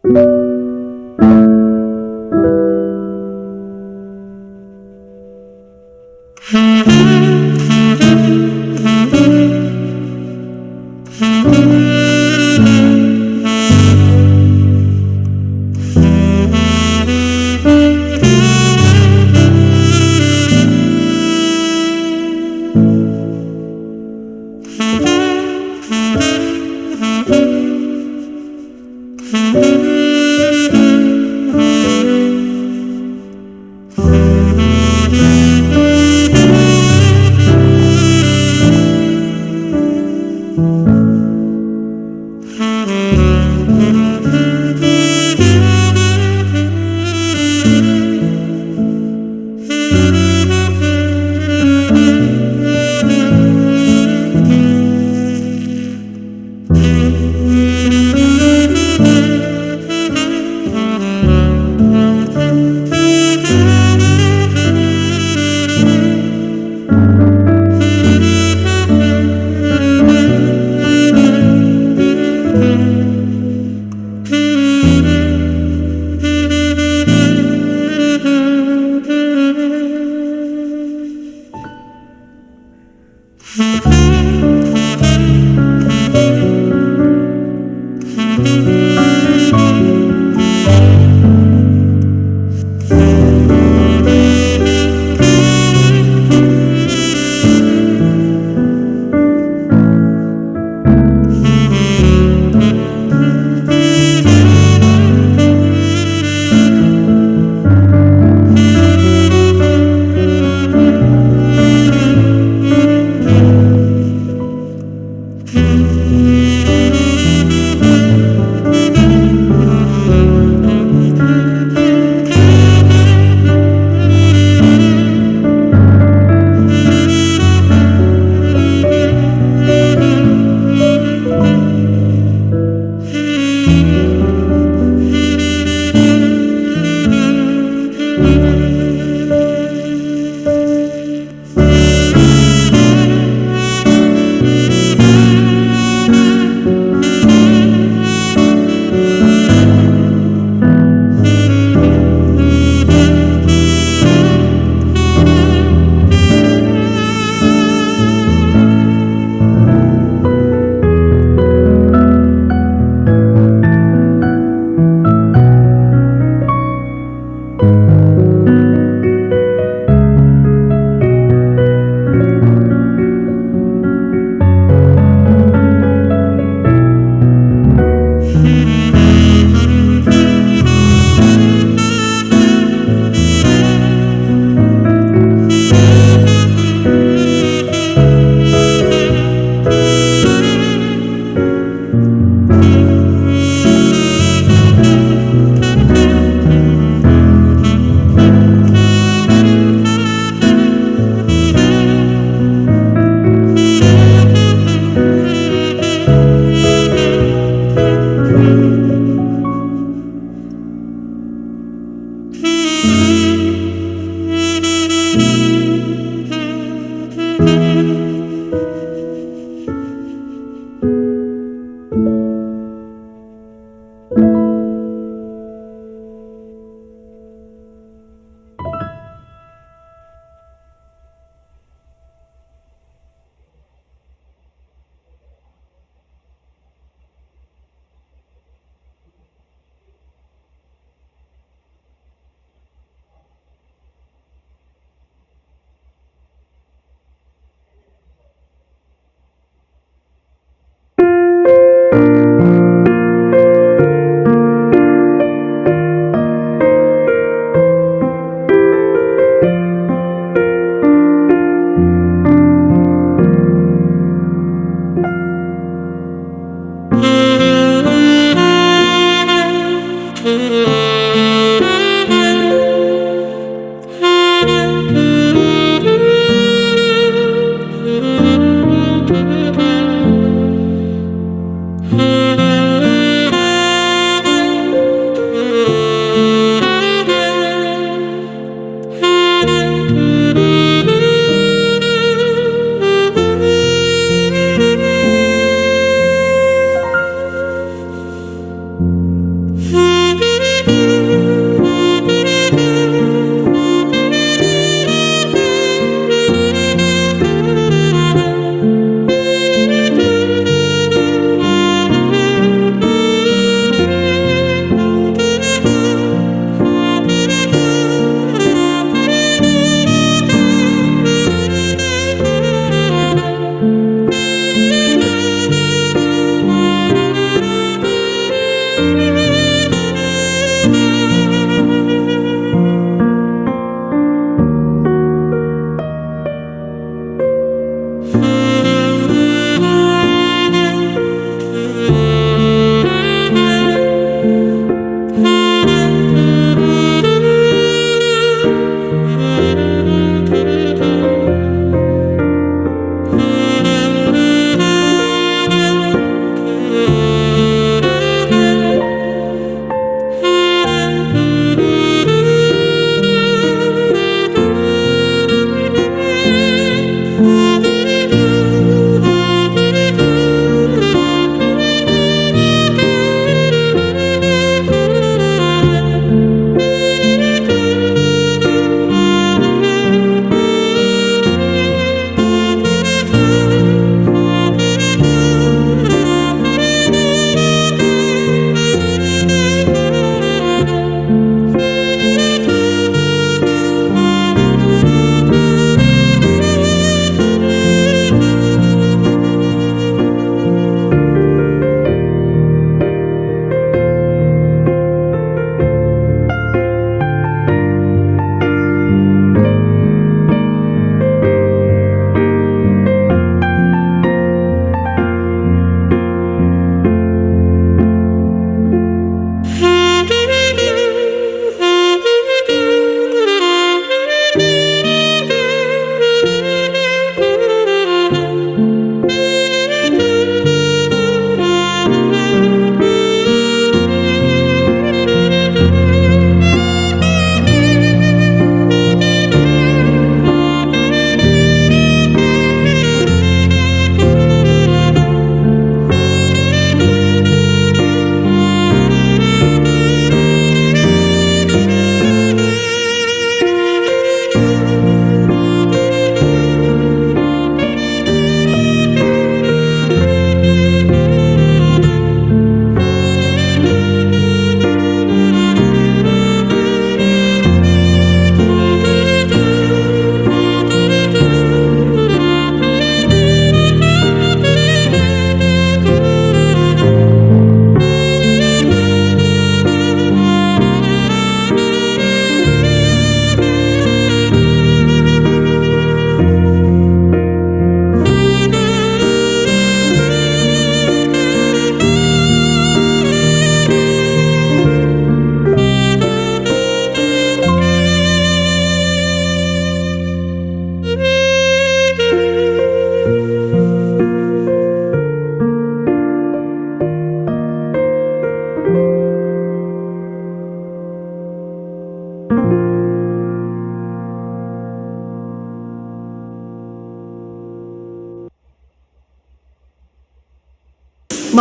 Hmm.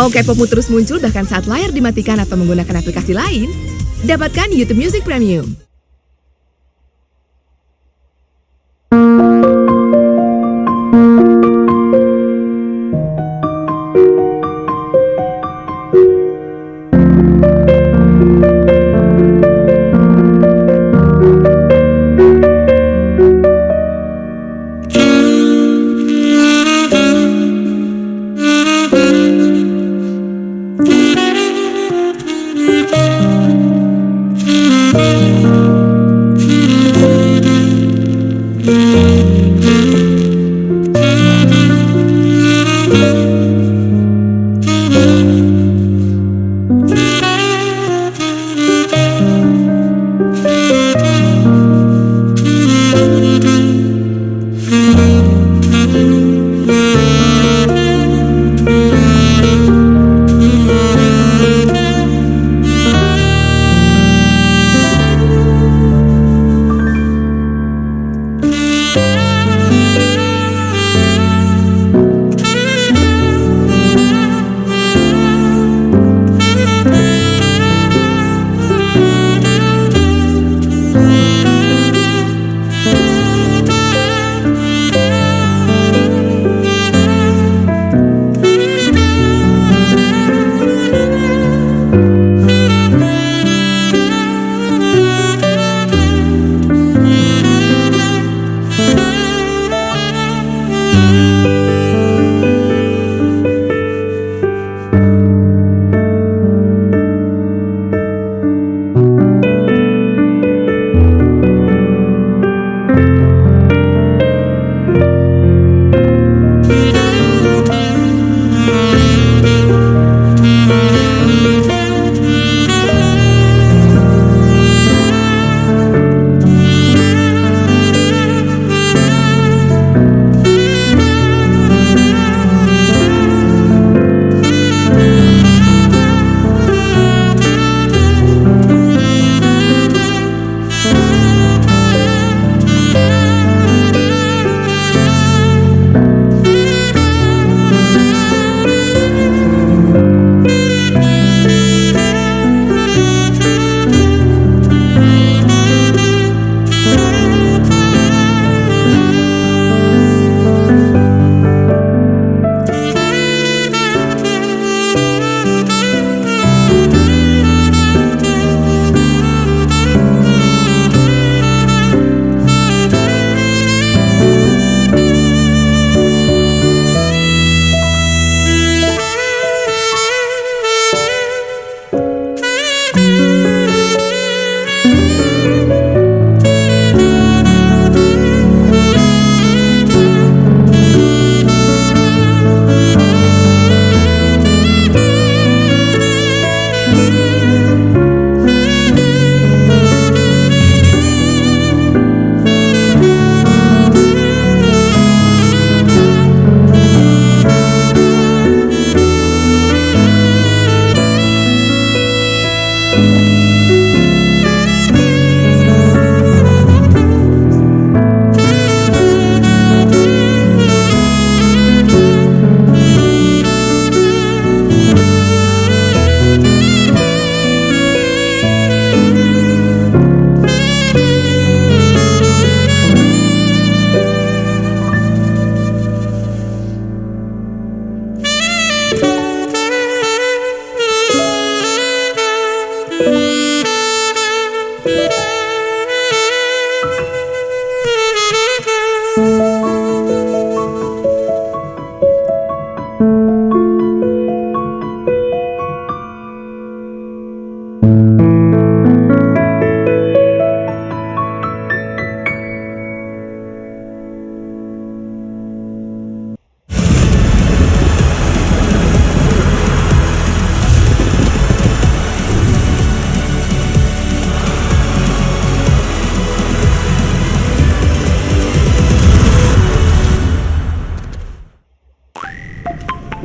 Mau K-popmu terus muncul bahkan saat layar dimatikan atau menggunakan aplikasi lain? Dapatkan YouTube Music Premium.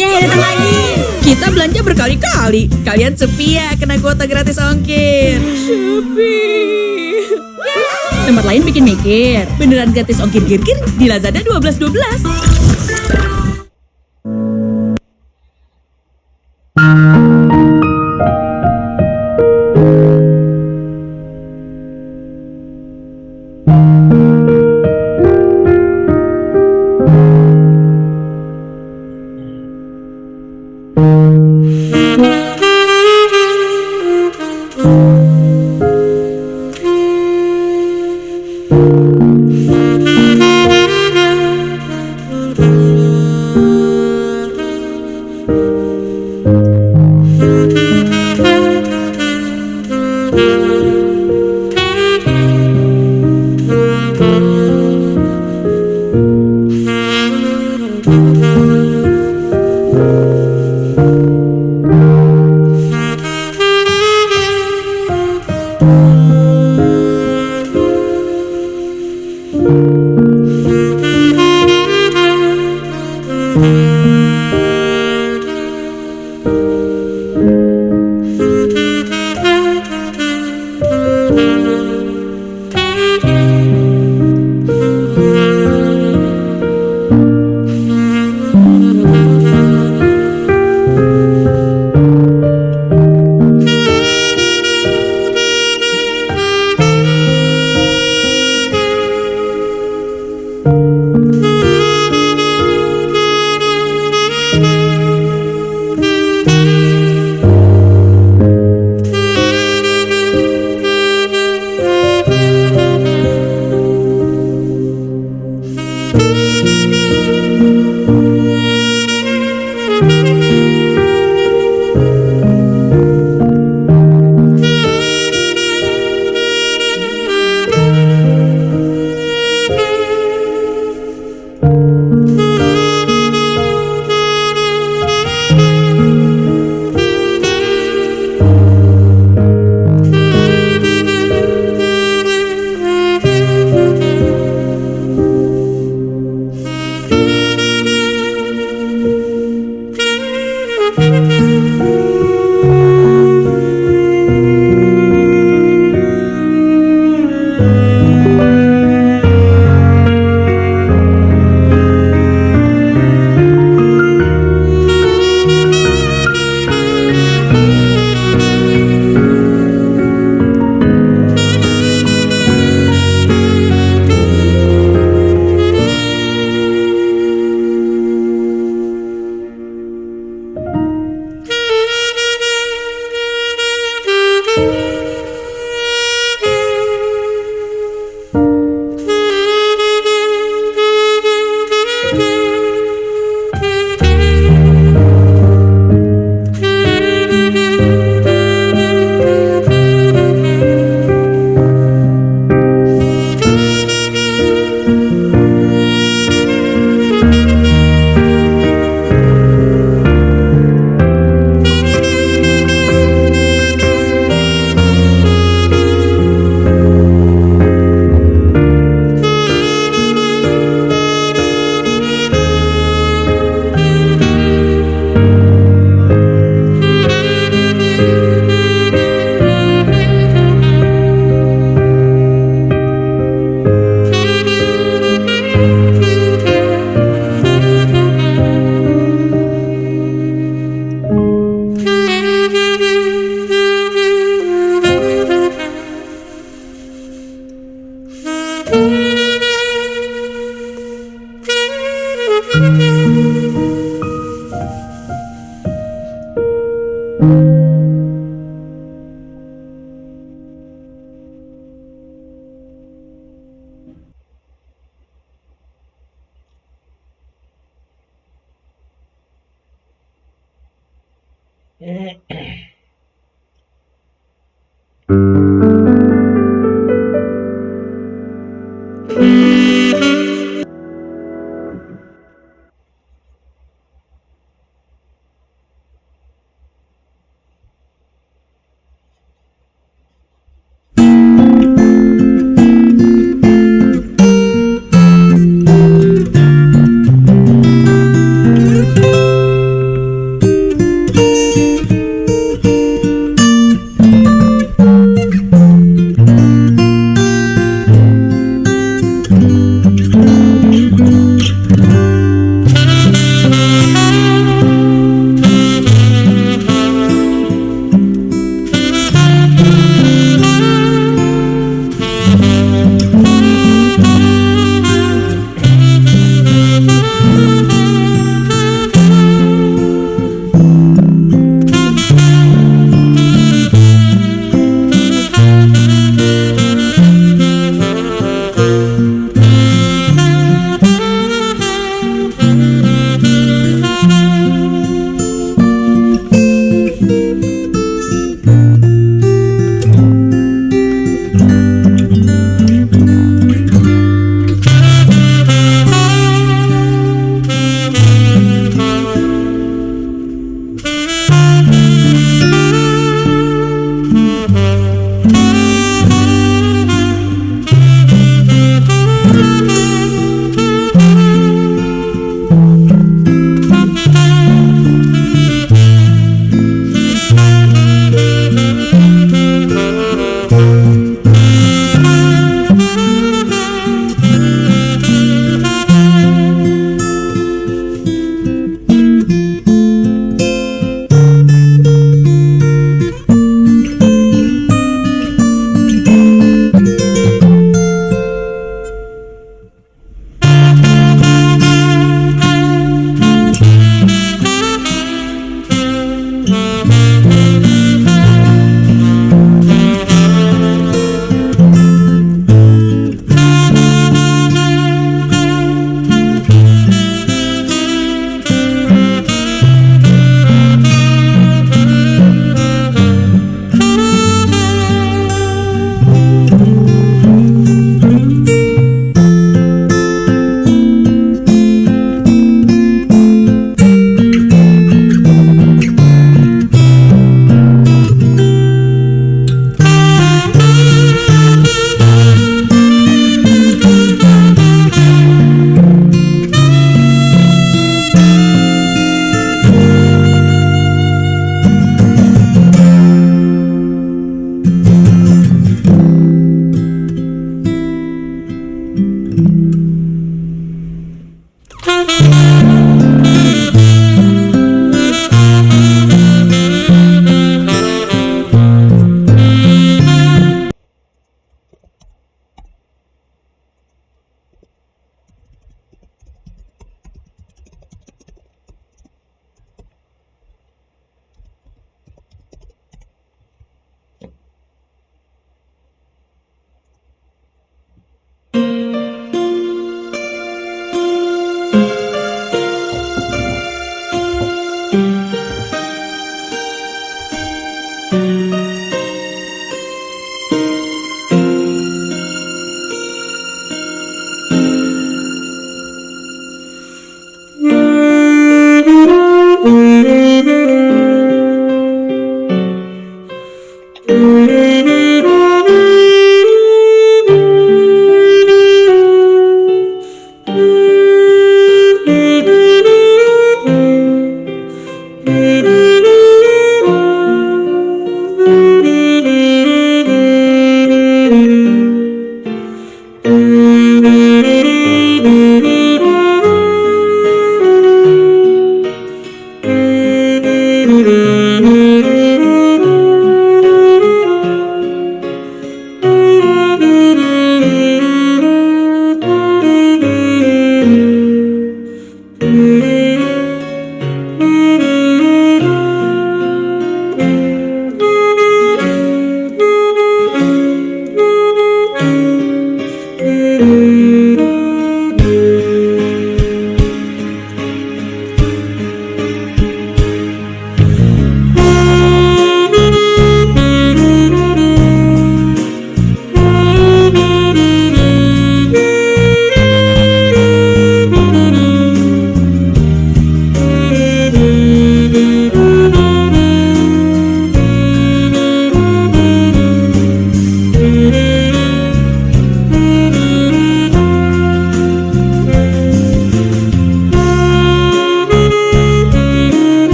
Yeay, datang lagi. Kita belanja berkali-kali. Kalian sepi ya, kena kuota gratis ongkir. Sepi. Tempat lain bikin mikir. Beneran gratis ongkir gir-gir di Lazada 12.12.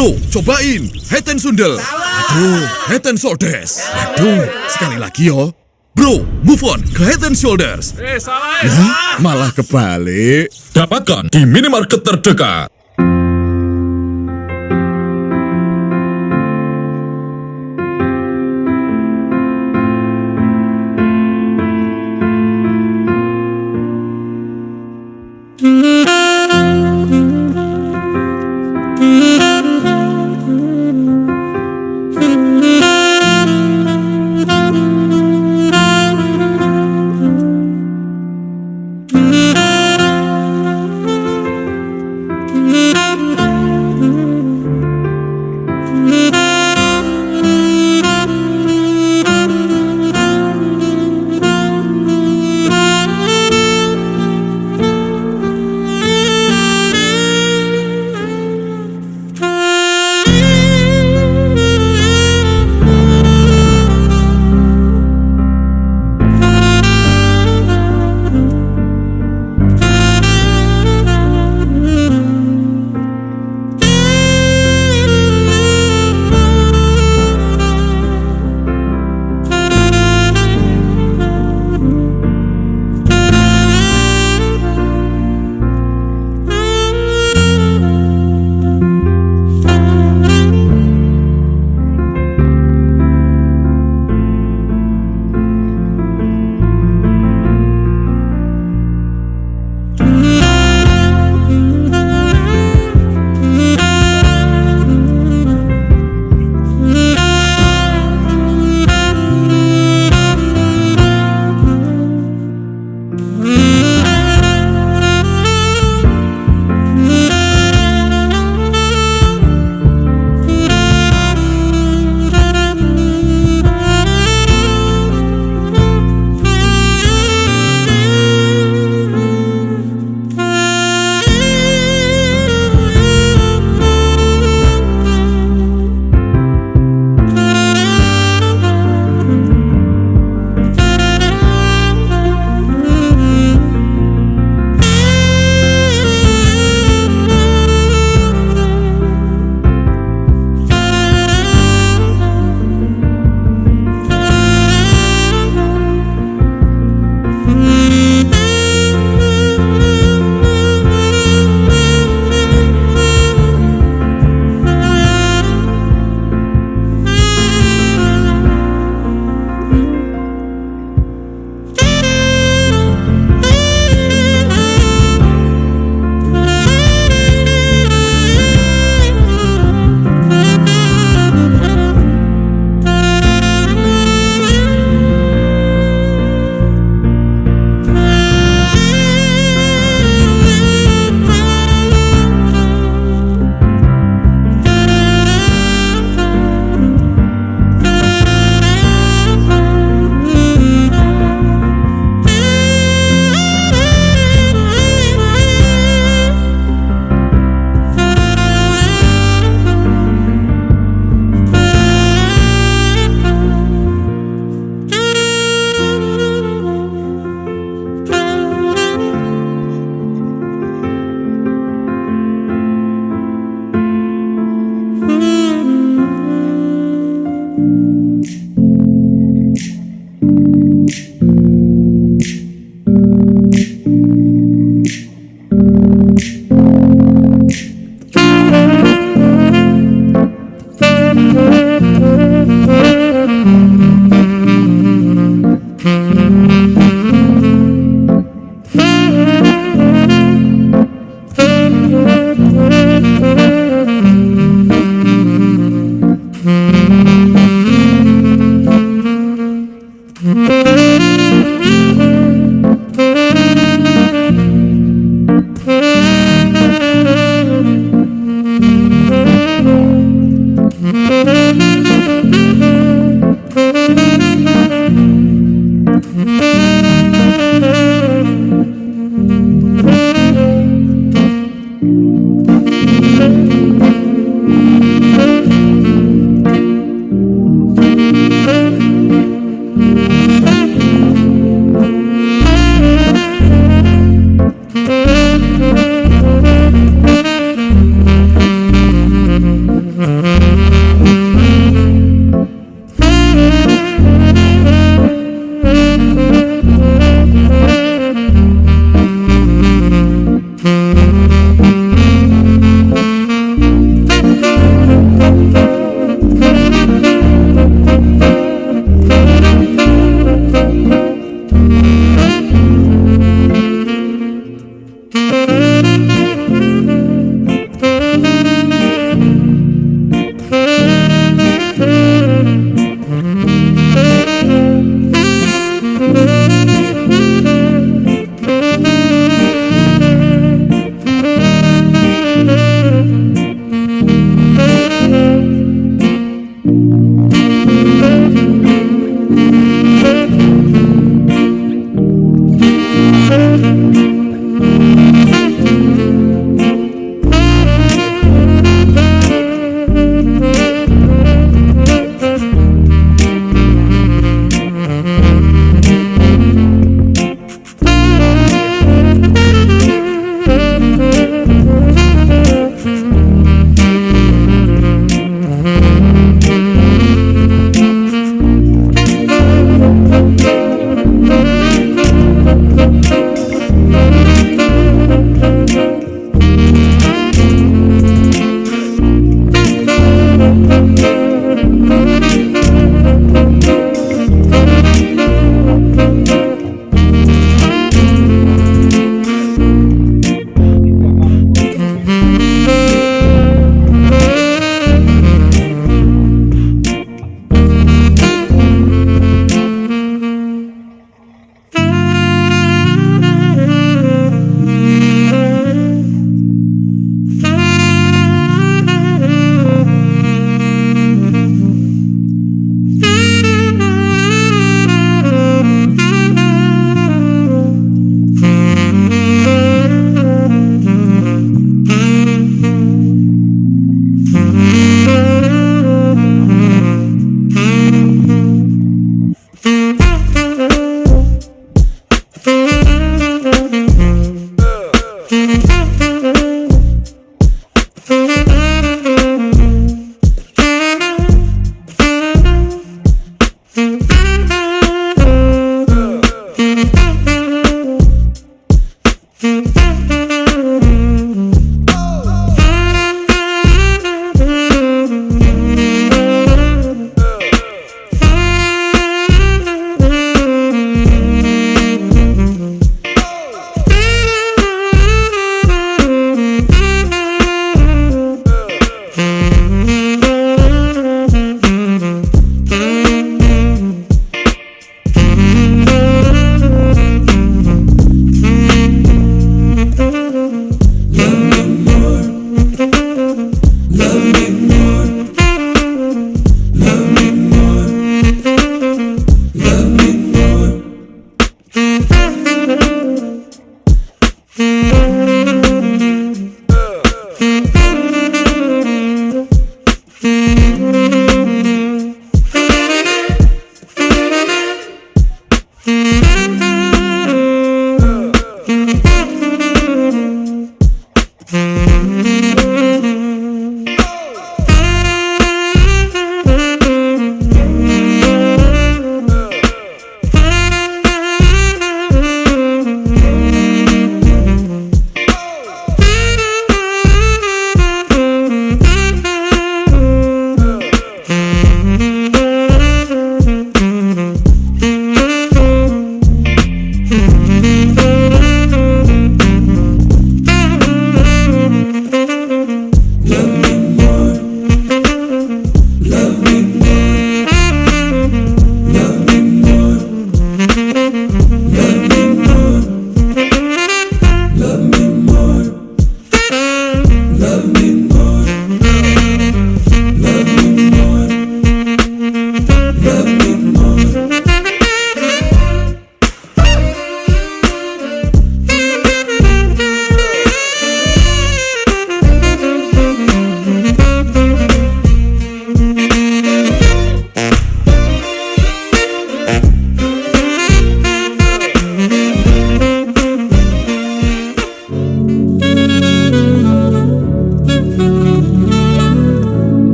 Bro, cobain head and sundel. Aduh, head and shoulders. Aduh, sekali lagi yo. Bro, move on ke head and shoulders. Salah. Ya, malah kebalik. Dapatkan di minimarket terdekat.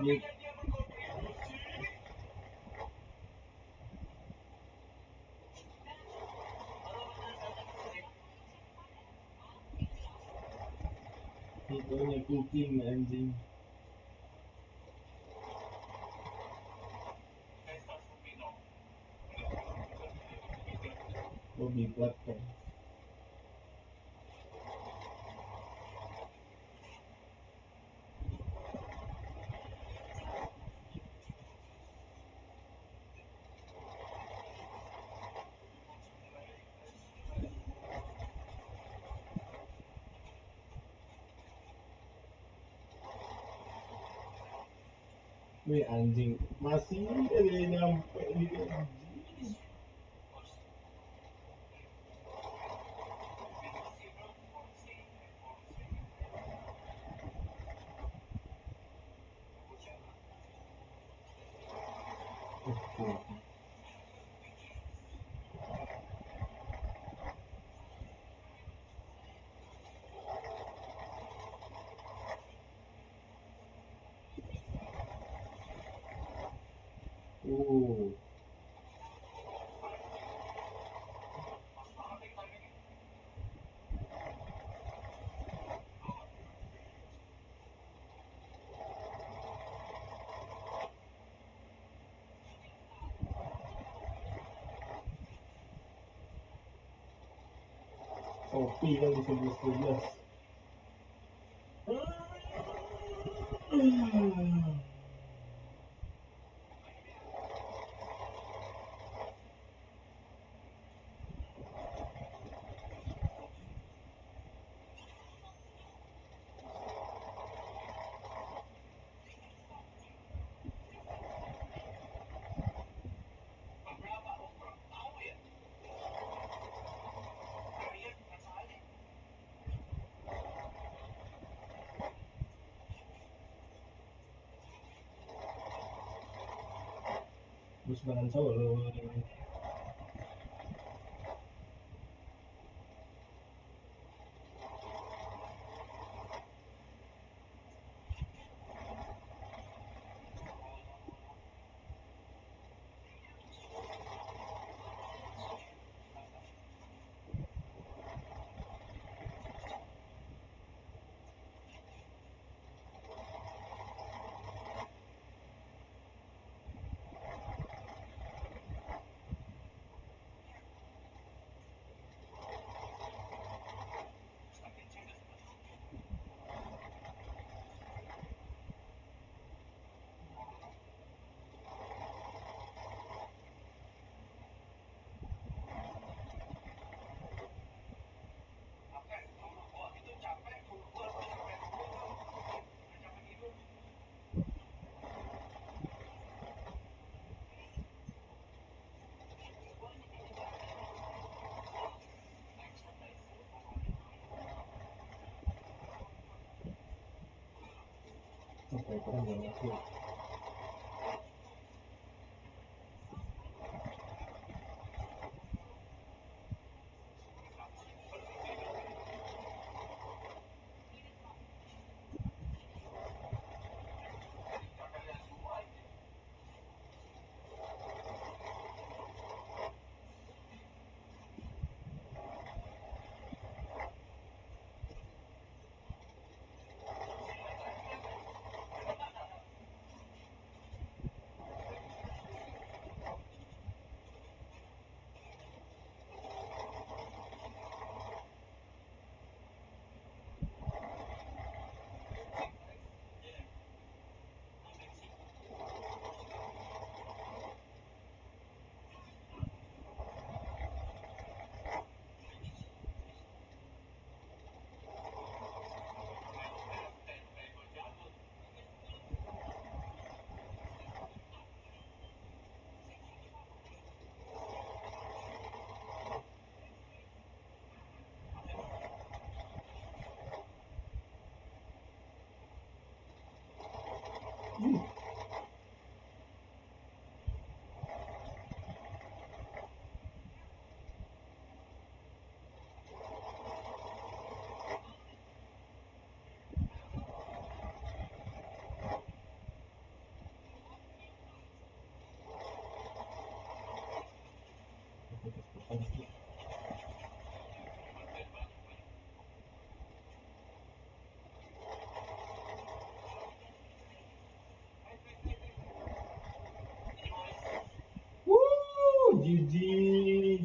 Ini fotonya cooking anjing. Bobby platform. Wih anjing, masih aja nyampe di anjing. Uh, kopi kan di 11-12. Bus Banan Solo. Oke, kurang banget sih. jijik.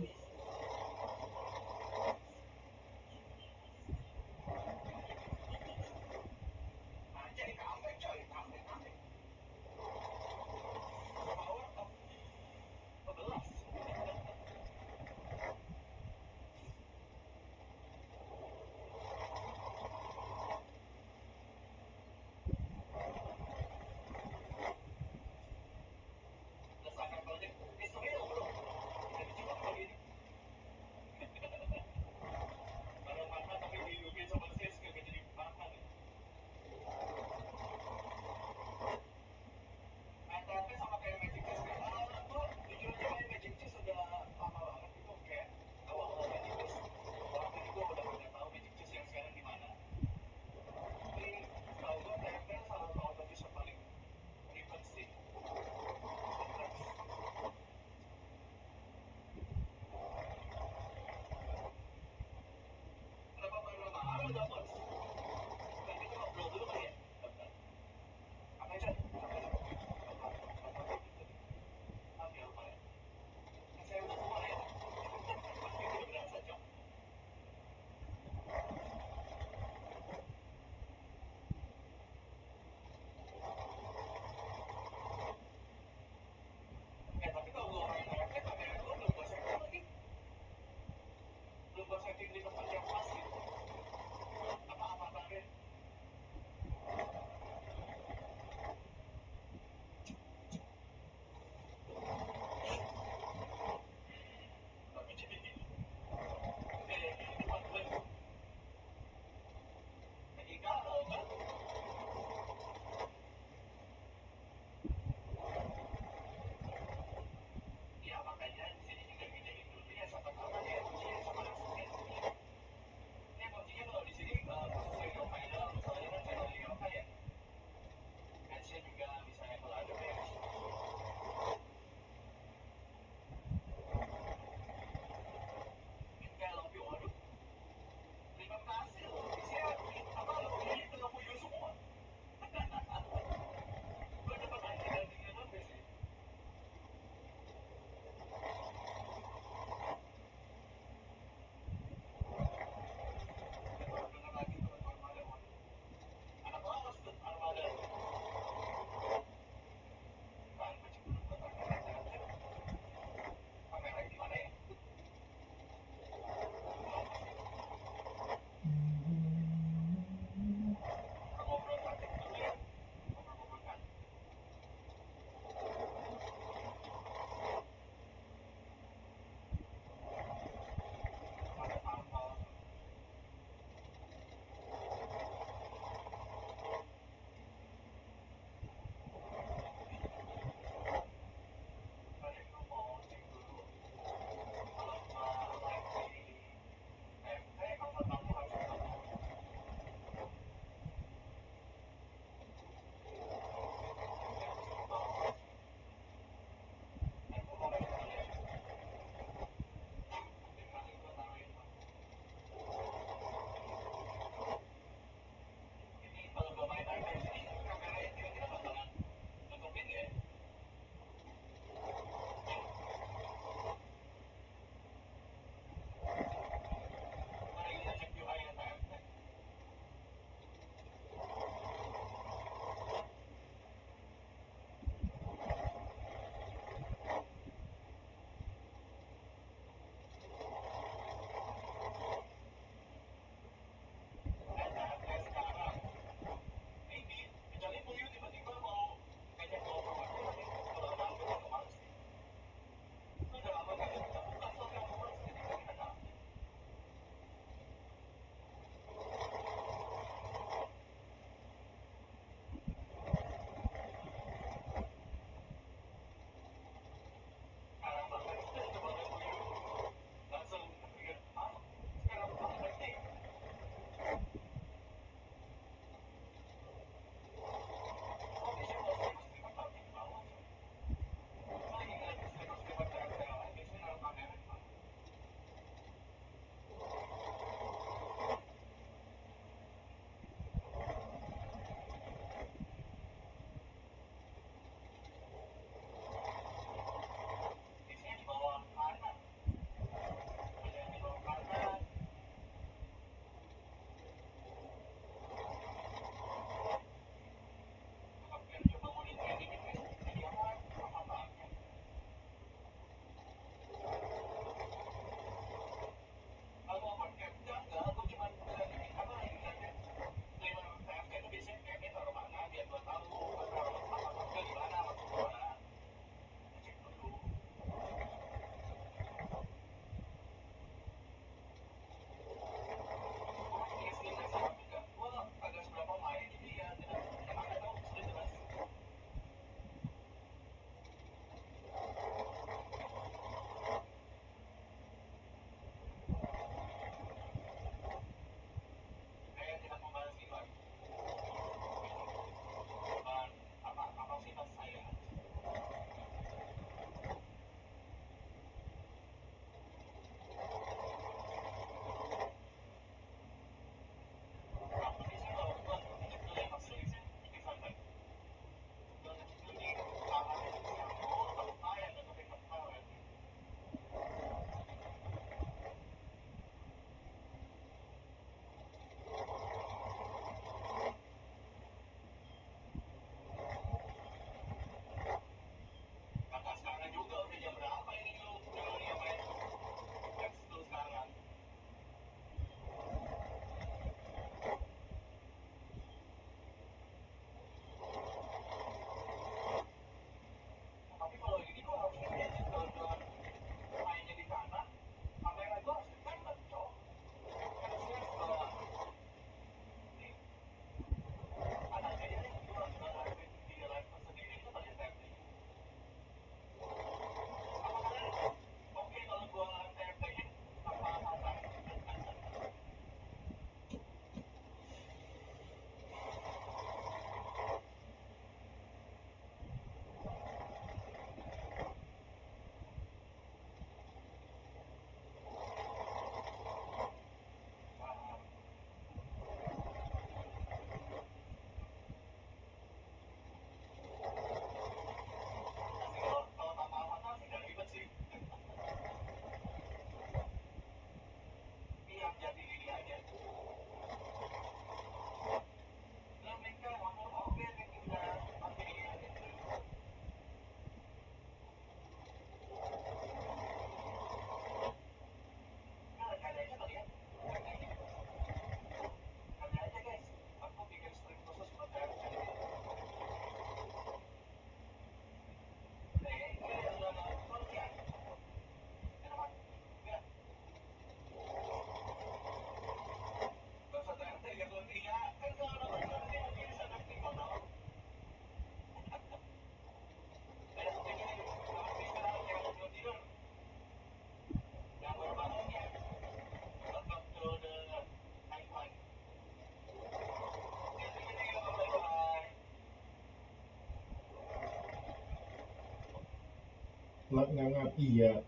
Nggak iya.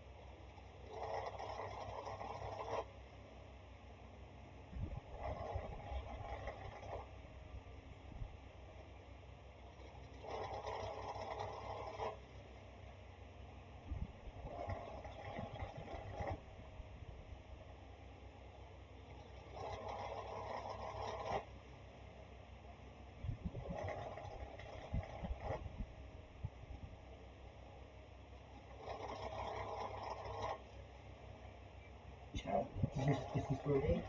This is for me.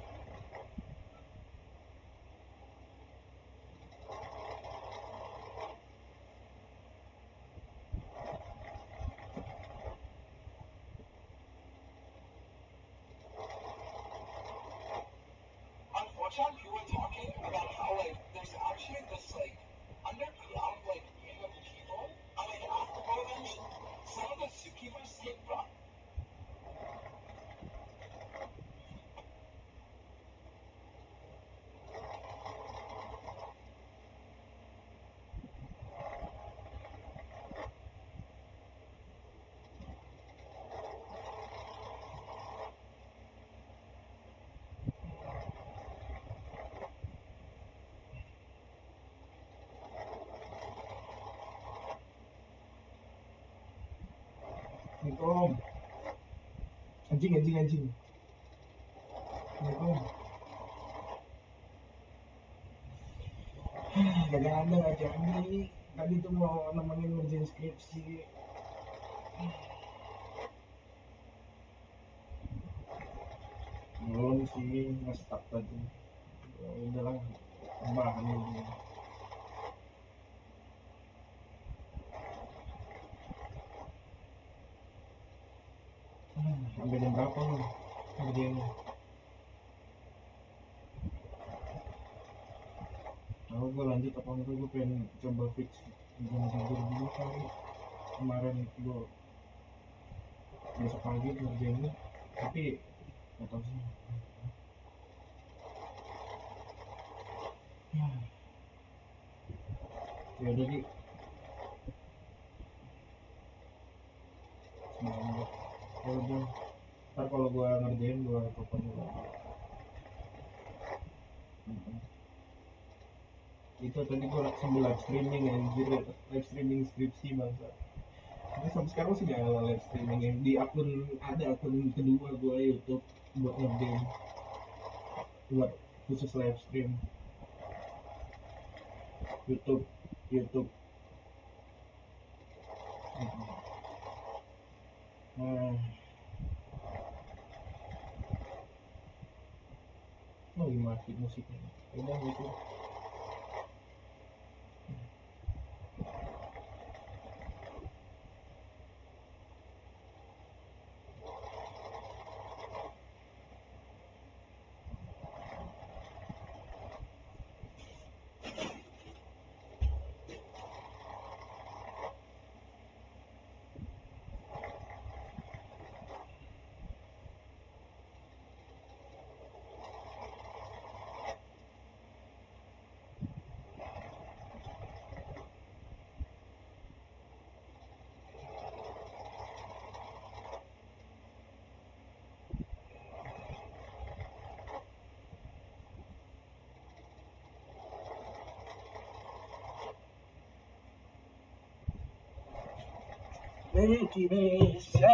Unfortunately, we were talking about how like there's actually this like underground like gang of people. And like after one of them, some of the zookeepers get brought. Assalamualaikum. Anjing. Assalamualaikum. Gak ada nggak jadi. Tadi tuh mau nemenin ngerjain skripsi. Belum sih, nge-stuck tadi. Ya udahlah, bahan ini. Sampai jam berapa nih ngerjainnya? Tahu gue lanjut apa enggak, gue pengen coba fix jam tidur dulu kali. Kemarin gue besok pagi ngerjainnya, tapi nggak tahu sih. Ya udah Ki, semangat. Ya udah, ntar kalau gue ngerjain gue telepon dulu. Itu tadi gue sambil live streaming anjir, live streaming skripsi bangsa. Ini sampai sekarang masih nyala live streaming yang di akun, ada akun kedua gue YouTube buat ngegame, buat khusus live stream YouTube. Nah, oh mati musiknya. Udah gitu. Indonesia.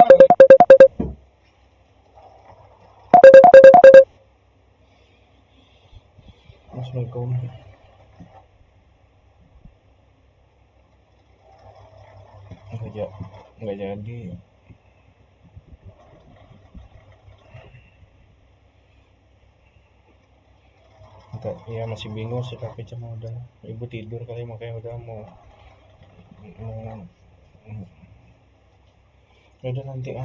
Assalamualaikum. Nggak jadi. Enggak, ya masih bingung sih tapi cuma udah ibu tidur kali makanya udah mau ya udah nanti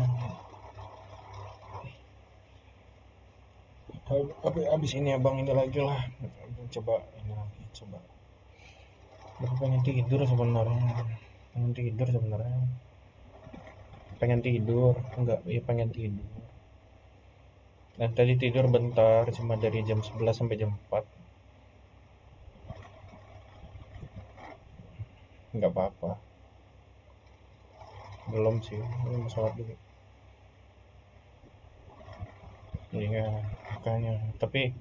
abis ini abang ini lagi lah, coba ini lagi coba. Aku pengen tidur sebenarnya, pengen tidur enggak ya pengen tidur. Dan tadi tidur bentar cuma dari jam 11 sampai jam 4. Enggak apa-apa, belum sih, belum sholat dulu. Iya makanya, tapi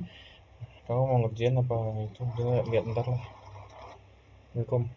kamu mau ngerjain apa itu udah lihat ntar lah. Assalamualaikum.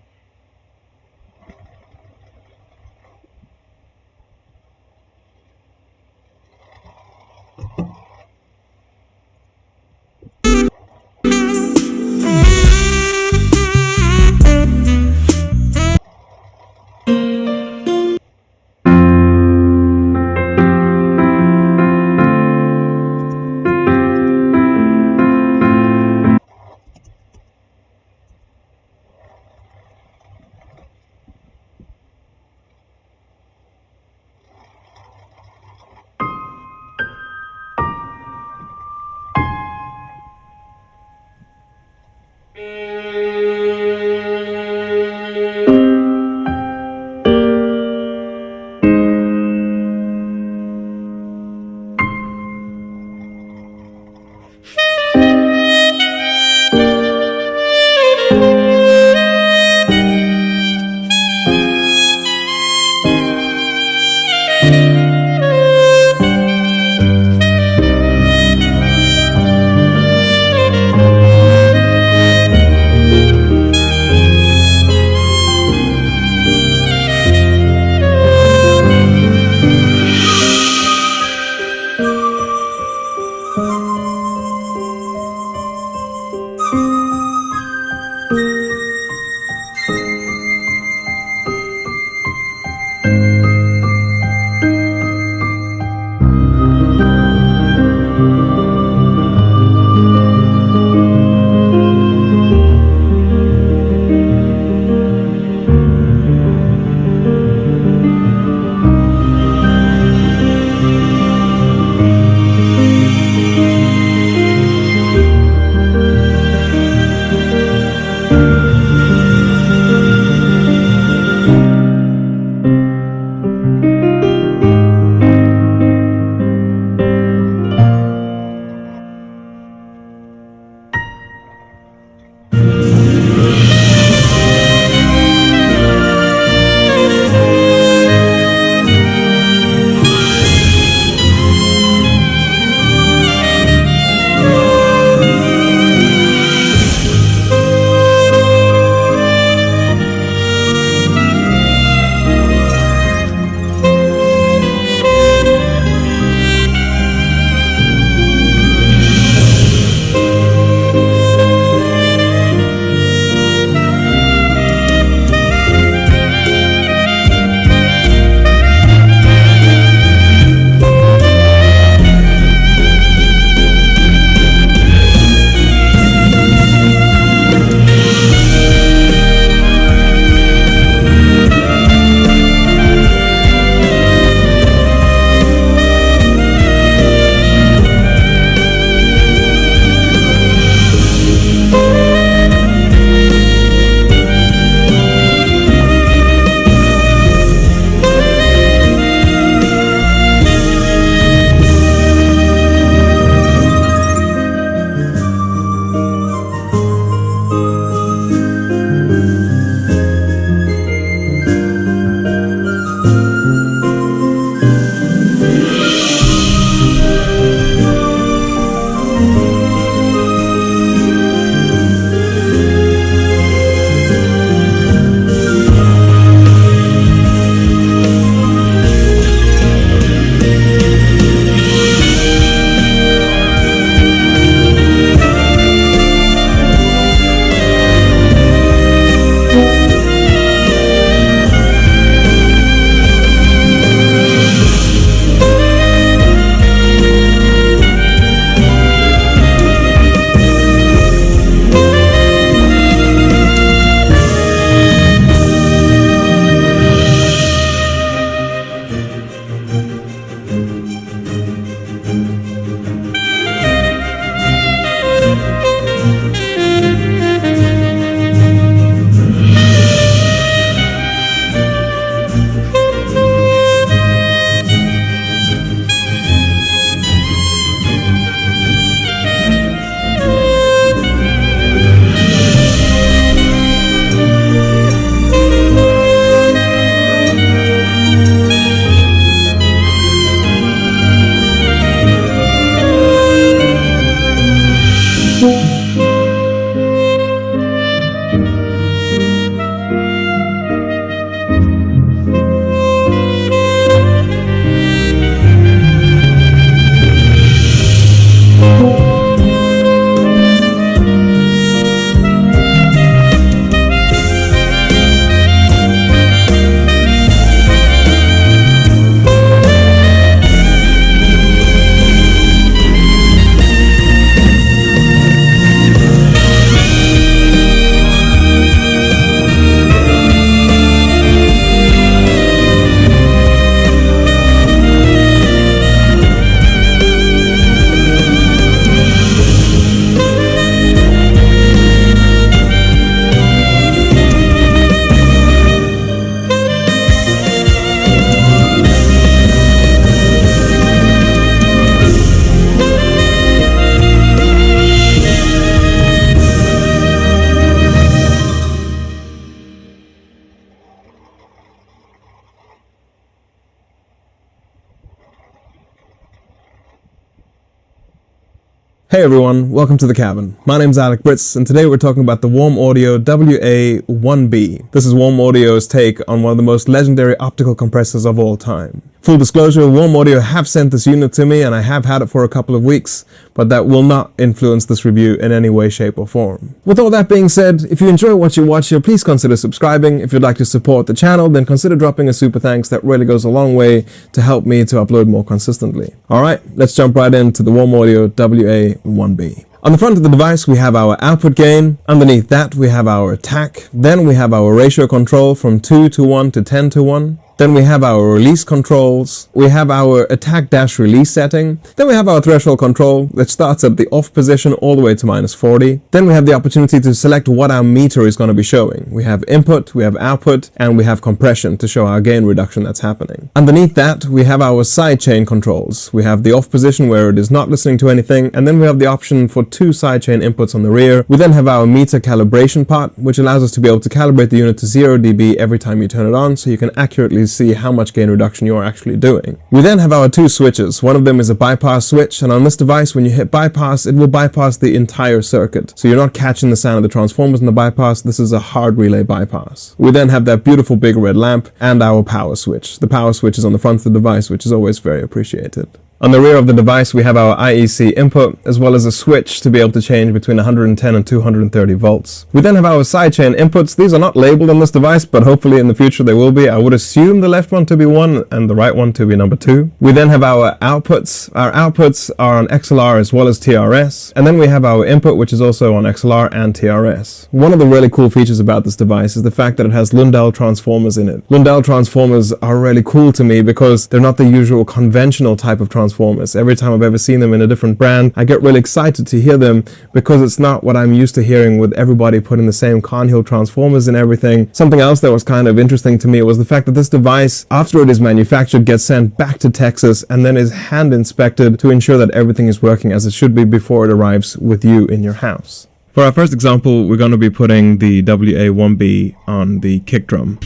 Hey everyone, welcome to the cabin. My name's Alec Britz, and today we're talking about the Warm Audio WA1B. This is Warm Audio's take on one of the most legendary optical compressors of all time. Full disclosure, Warm Audio have sent this unit to me and I have had it for a couple of weeks, but that will not influence this review in any way, shape or form. With all that being said, if you enjoy what you watch here, please consider subscribing. If you'd like to support the channel, then consider dropping a super thanks. That really goes a long way to help me to upload more consistently. Alright, let's jump right into the Warm Audio WA1B. On the front of the device, we have our output gain. Underneath that, we have our attack. Then we have our ratio control from 2 to 1 to 10 to 1. Then we have our release controls. We have our attack-release setting. Then we have our threshold control that starts at the off position all the way to -40. Then we have the opportunity to select what our meter is going to be showing. We have input, we have output, and we have compression to show our gain reduction that's happening. Underneath that, we have our sidechain controls. We have the off position where it is not listening to anything, and then we have the option for 2 sidechain inputs on the rear. We then have our meter calibration part, which allows us to be able to calibrate the unit to 0 dB every time you turn it on, so you can accurately see how much gain reduction you are actually doing. We then have our 2 switches. One of them is a bypass switch, and on this device, when you hit bypass, it will bypass the entire circuit. So you're not catching the sound of the transformers in the bypass. This is a hard relay bypass. We then have that beautiful big red lamp and our power switch. The power switch is on the front of the device, which is always very appreciated. On the rear of the device, we have our IEC input, as well as a switch to be able to change between 110 and 230 volts. We then have our sidechain inputs. These are not labeled on this device, but hopefully in the future they will be. I would assume the left one to be 1 and the right one to be number 2. We then have our outputs. Our outputs are on XLR as well as TRS. And then we have our input, which is also on XLR and TRS. One of the really cool features about this device is the fact that it has Lundell transformers in it. Lundell transformers are really cool to me because they're not the usual conventional type of transformers. Every time I've ever seen them in a different brand, I get really excited to hear them because it's not what I'm used to hearing with everybody putting the same Carnhill transformers and everything. Something else that was kind of interesting to me was the fact that this device, after it is manufactured, gets sent back to Texas and then is hand inspected to ensure that everything is working as it should be before it arrives with you in your house. For our first example, we're going to be putting the WA1B on the kick drum.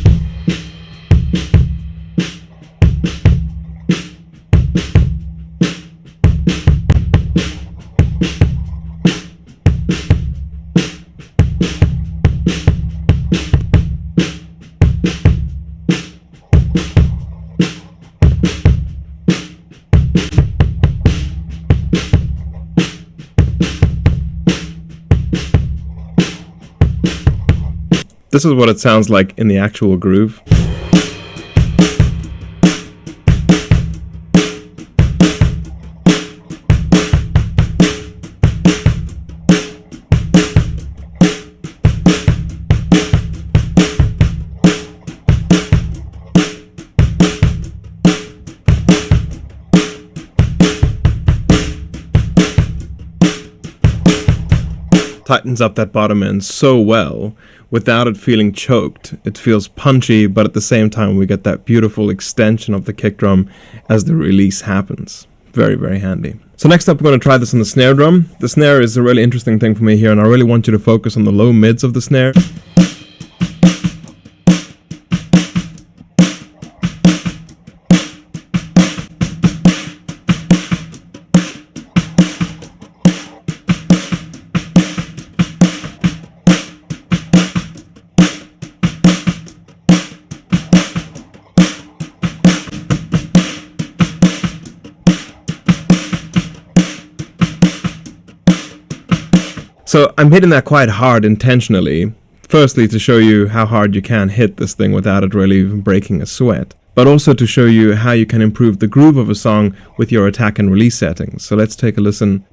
This is what it sounds like in the actual groove. Tightens up that bottom end so well without it feeling choked. It feels punchy, but at the same time we get that beautiful extension of the kick drum as the release happens. Very, very handy. So next up we're going to try this on the snare drum. The snare is a really interesting thing for me here, and I really want you to focus on the low mids of the snare. So I'm hitting that quite hard intentionally, firstly to show you how hard you can hit this thing without it really even breaking a sweat, but also to show you how you can improve the groove of a song with your attack and release settings. So let's take a listen.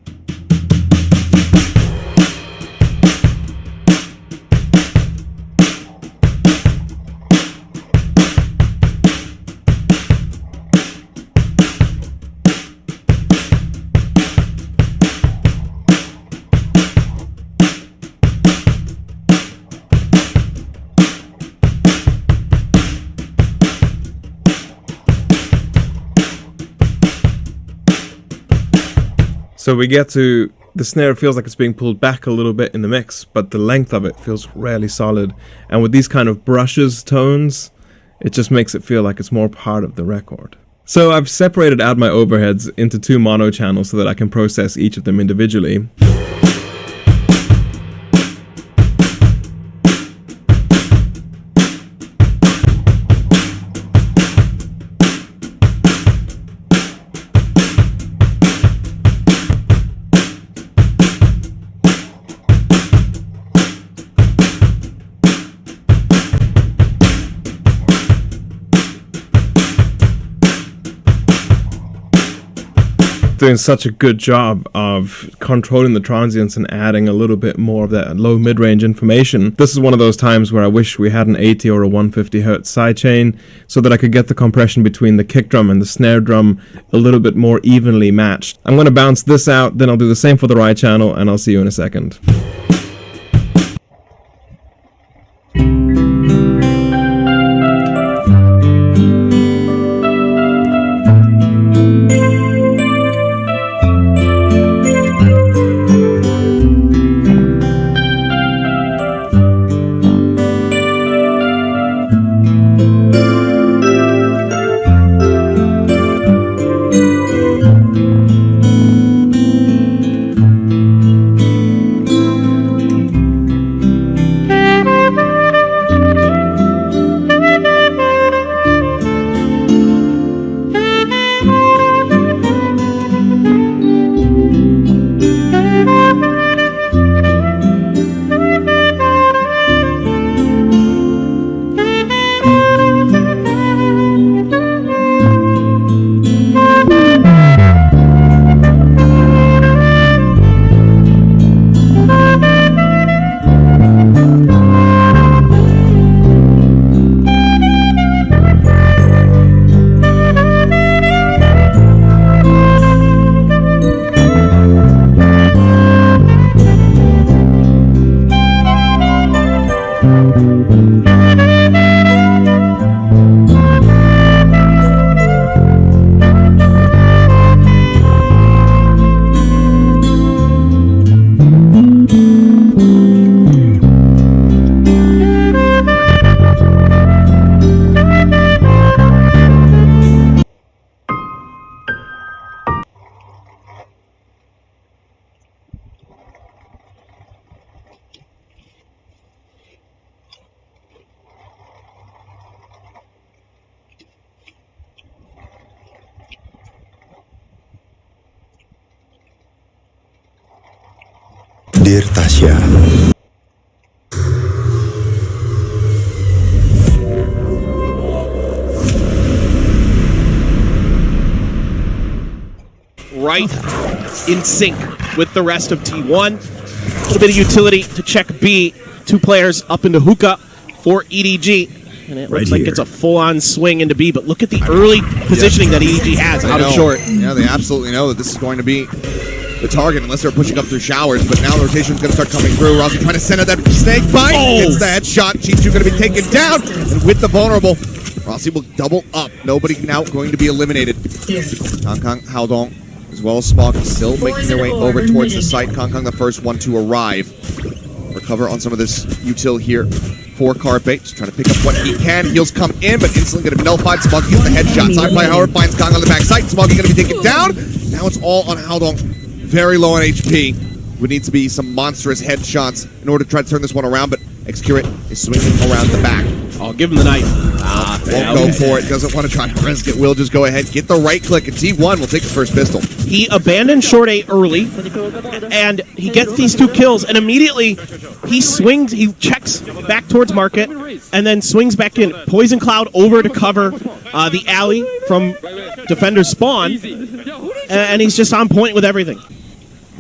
So we get to, the snare feels like it's being pulled back a little bit in the mix, but the length of it feels really solid. And with these kind of brushes tones, it just makes it feel like it's more part of the record. So I've separated out my overheads into 2 mono channels so that I can process each of them individually. Doing such a good job of controlling the transients and adding a little bit more of that low mid-range information. This is one of those times where I wish we had an 80 or a 150 hertz sidechain so that I could get the compression between the kick drum and the snare drum a little bit more evenly matched. I'm going to bounce this out, then I'll do the same for the right channel, and I'll see you in a second. Dear Tasya, right in sync with the rest of T1. A little bit of utility to check B. 2 players up into hookah for EDG. And it looks like it's a full-on swing into B, but look at the early positioning that EDG has out of short. Yeah, they absolutely know that this is going to be the target unless they're pushing up through showers, but now the rotation's going to start coming through. Rossi trying to send out that snake bite. Gets the headshot. G2 going to be taken down. And with the vulnerable, Rossi will double up. Nobody now going to be eliminated. Kangkang, Haodong, as well as Spock, still making their way over towards the site. Kangkang the first one to arrive. Recover on some of this util here for Carpe. Just trying to pick up what he can. Heals come in, but instantly going to be nullified. Smoggy gets the headshot. Sci-Fi Howard finds Kang on the back side. Smoggy going to be taken down. Now it's all on Haodong. Very low on HP. Would need to be some monstrous headshots in order to try to turn this one around, but Excurate is swinging around the back. I'll give him the knife. Won't go for it. Doesn't want to try to risk it. Will just go ahead, get the right click, and T1 will take the first pistol. He abandoned short A early, and he gets these 2 kills, and immediately he swings, he checks back towards market, and then swings back in. Poison Cloud over to cover the alley from defender's spawn, and he's just on point with everything.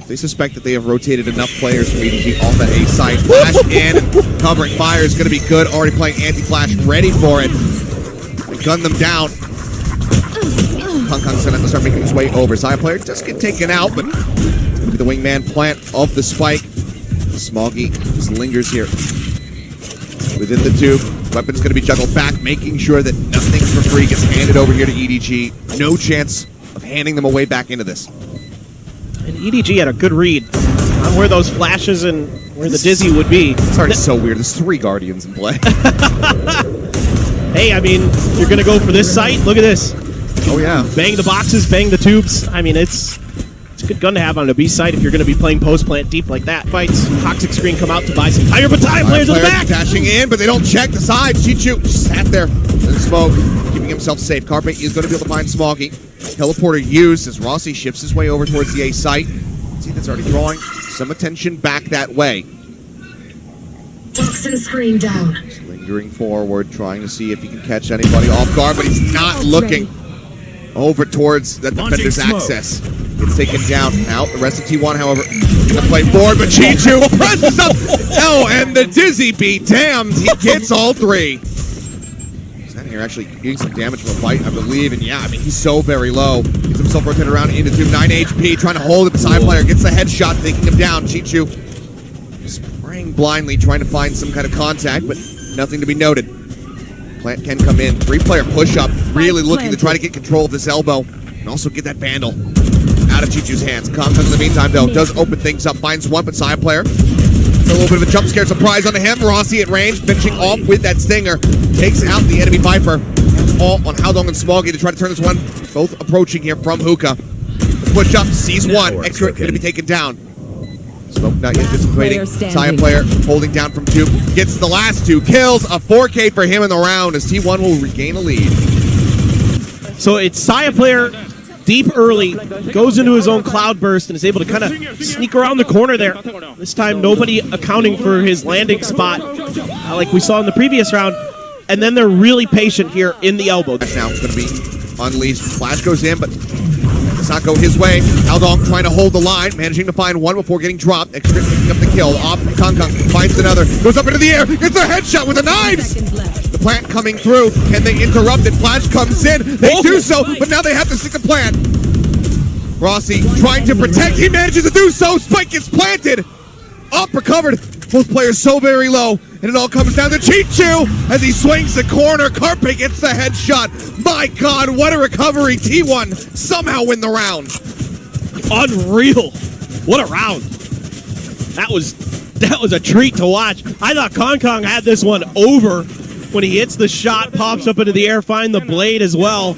They suspect that they have rotated enough players from EDG off that A side. Flash in, covering fire is going to be good. Already playing anti-flash, ready for it. They gun them down. Kangkang's going to start making his way over. Zaya player does get taken out, but the wingman plant of the spike. Smoggy just lingers here within the tube. Weapon's going to be juggled back, making sure that nothing for free gets handed over here to EDG. No chance of handing them away back into this. And EDG had a good read on where those flashes and where the Dizzy would be. It's already so weird. There's 3 Guardians in play. Hey, I mean, you're going to go for this site? Look at this. Oh yeah. Bang the boxes, bang the tubes. I mean, it's a good gun to have on a B site if you're going to be playing post plant deep like that. Fights, Toxic Screen come out to buy some tire battalion players in the back. Dashing in, but they don't check the side. Chichu just sat there in the smoke, keeping himself safe. Carpe is going to be able to find Smoggy. Teleporter used as Rossi shifts his way over towards the A site. See, that's already drawing some attention back that way. Toxin screen down. He's lingering forward, trying to see if he can catch anybody off guard, but he's not looking over towards the defender's access. Gets taken down. Now, the rest of T1, however, going to play forward, but Chichu presses up. Oh, and the Dizzy beat. Damned, he gets all three. He's out here actually getting some damage from a fight, I believe, and yeah, I mean, he's so very low. Gets himself rotated around into 9 HP, trying to hold him. Side player gets the headshot, taking him down. Chichu spraying blindly, trying to find some kind of contact, but nothing to be noted. Plant can come in. 3-player push-up, really looking to try to get control of this elbow and also get that Vandal out of Chichu's hands. Comcom in the meantime, though, does open things up, finds one, but side player. A little bit of a jump scare surprise onto him. Rossi at range, finishing off with that stinger. Takes out the enemy Viper. All on Haldong and Smoggy to try to turn this one. Both approaching here from Hookah. Push up, sees one. Extra going to be taken down. Smoke not yet dissipating. Side player holding down from 2. Gets the last 2 kills. A 4K for him in the round as T1 will regain a lead. So it's Saya player deep early, goes into his own cloud burst and is able to kind of sneak around the corner there. This time nobody accounting for his landing spot like we saw in the previous round. And then they're really patient here in the elbow. Now it's going to be unleashed. Flash goes in, but does not go his way. Haldong trying to hold the line, managing to find one before getting dropped. Extra picking up the kill. Off Kong finds another. Goes up into the air. Gets a headshot with the knives. The plant coming through. Can they interrupt it? Flash comes in. They do so, but now they have to stick the plant. Rossi trying to protect. He manages to do so. Spike gets planted. Up, recovered. Both players so very low. And it all comes down to Chichu as he swings the corner. Carpe gets the headshot. My God, what a recovery. T1 somehow win the round. Unreal. What a round. That was a treat to watch. I thought Kong had this one over when he hits the shot, pops up into the air, find the blade as well.